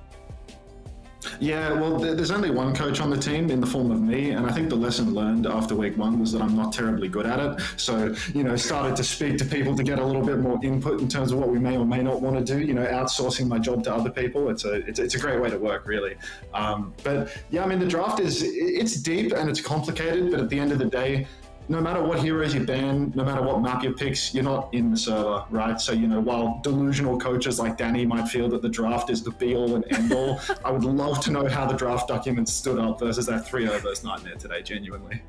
Yeah, well, there's only one coach on the team in the form of me, and I think the lesson learned after week 1 was that I'm not terribly good at it. So, started to speak to people to get a little bit more input in terms of what we may or may not want to do. Outsourcing my job to other people. It's a great way to work, really. But yeah, the draft it's deep and it's complicated, but at the end of the day, no matter what heroes you ban, no matter what map you pick, you're not in the server, right? So, while delusional coaches like Danny might feel that the draft is the be-all and end-all, I would love to know how the draft documents stood up versus that 3-0 versus Nightmare today, genuinely.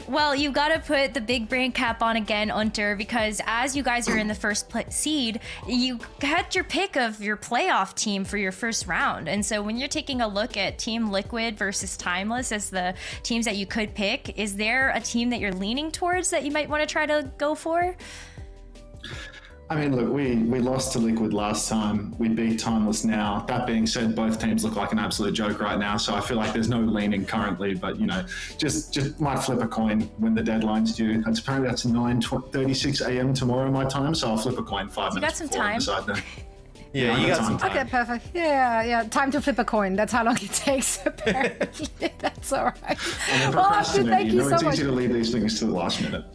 Well, you've got to put the big brain cap on again, Unter, because as you guys are in the first seed, you had your pick of your playoff team for your first round. And so when you're taking a look at Team Liquid versus Timeless as the teams that you could pick, is there a team that you're leaning towards that you might want to try to go for? I mean, look, we lost to Liquid last time. We beat Timeless now. That being said, both teams look like an absolute joke right now. So I feel like there's no leaning currently, but just might flip a coin when the deadline's due. That's 9:36 a.m. tomorrow my time. So I'll flip a coin 5 minutes. You got some time. Yeah, you got some time. Okay, perfect. Yeah. Time to flip a coin. That's how long it takes, apparently. That's all right. Well, Abdu, thank you so much. It's easy to leave these things to the last minute.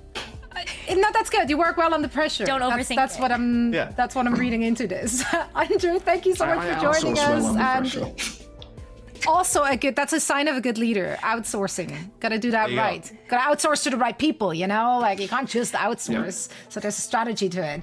No, that's good. You work well under pressure. Don't overthink That's it. what I'm. Yeah. That's what I'm reading into this. Andrew, thank you so much for joining us. And also that's a sign of a good leader. Outsourcing. Got to do that right. Got to outsource to the right people. You can't just outsource. Yeah. So there's a strategy to it.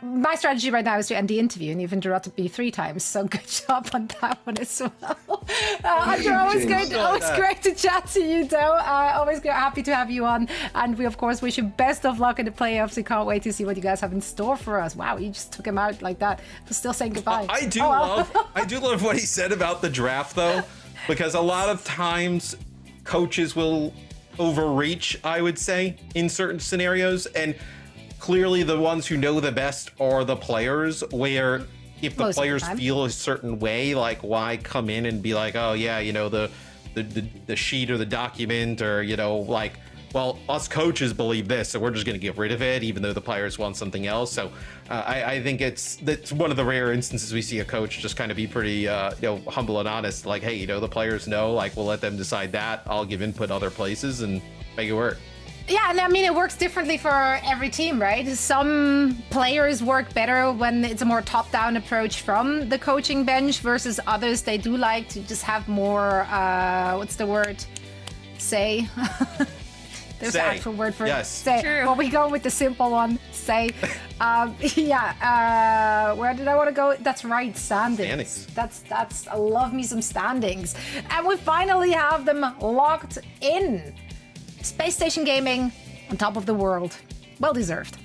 My strategy right now is to end the interview, and you've interrupted me 3 times. So good job on that one as well. Andrew, always great to chat to you, though. Always happy to have you on, and we of course wish you best of luck in the playoffs. We can't wait to see what you guys have in store for us. Wow, you just took him out like that. We're still saying goodbye. I do love what he said about the draft, though, because a lot of times coaches will overreach, I would say, in certain scenarios, and clearly the ones who know the best are the players, where if the players feel a certain way, like, why come in and be like, oh yeah, the sheet or the document, or well, us coaches believe this, so we're just going to get rid of it, even though the players want something else. So I think that's one of the rare instances we see a coach just kind of be pretty humble and honest, like, hey, the players know, like, we'll let them decide that. I'll give input other places and make it work. Yeah, and I mean, it works differently for every team, right? Some players work better when it's a more top-down approach from the coaching bench versus others. They do like to just have more, what's the word? Say. There's an actual word for it. Say. True. Well, we go with the simple one. Say. Where did I want to go? That's right, standings. That's. I love me some standings, and we finally have them locked in. Space Station Gaming on top of the world. Well deserved.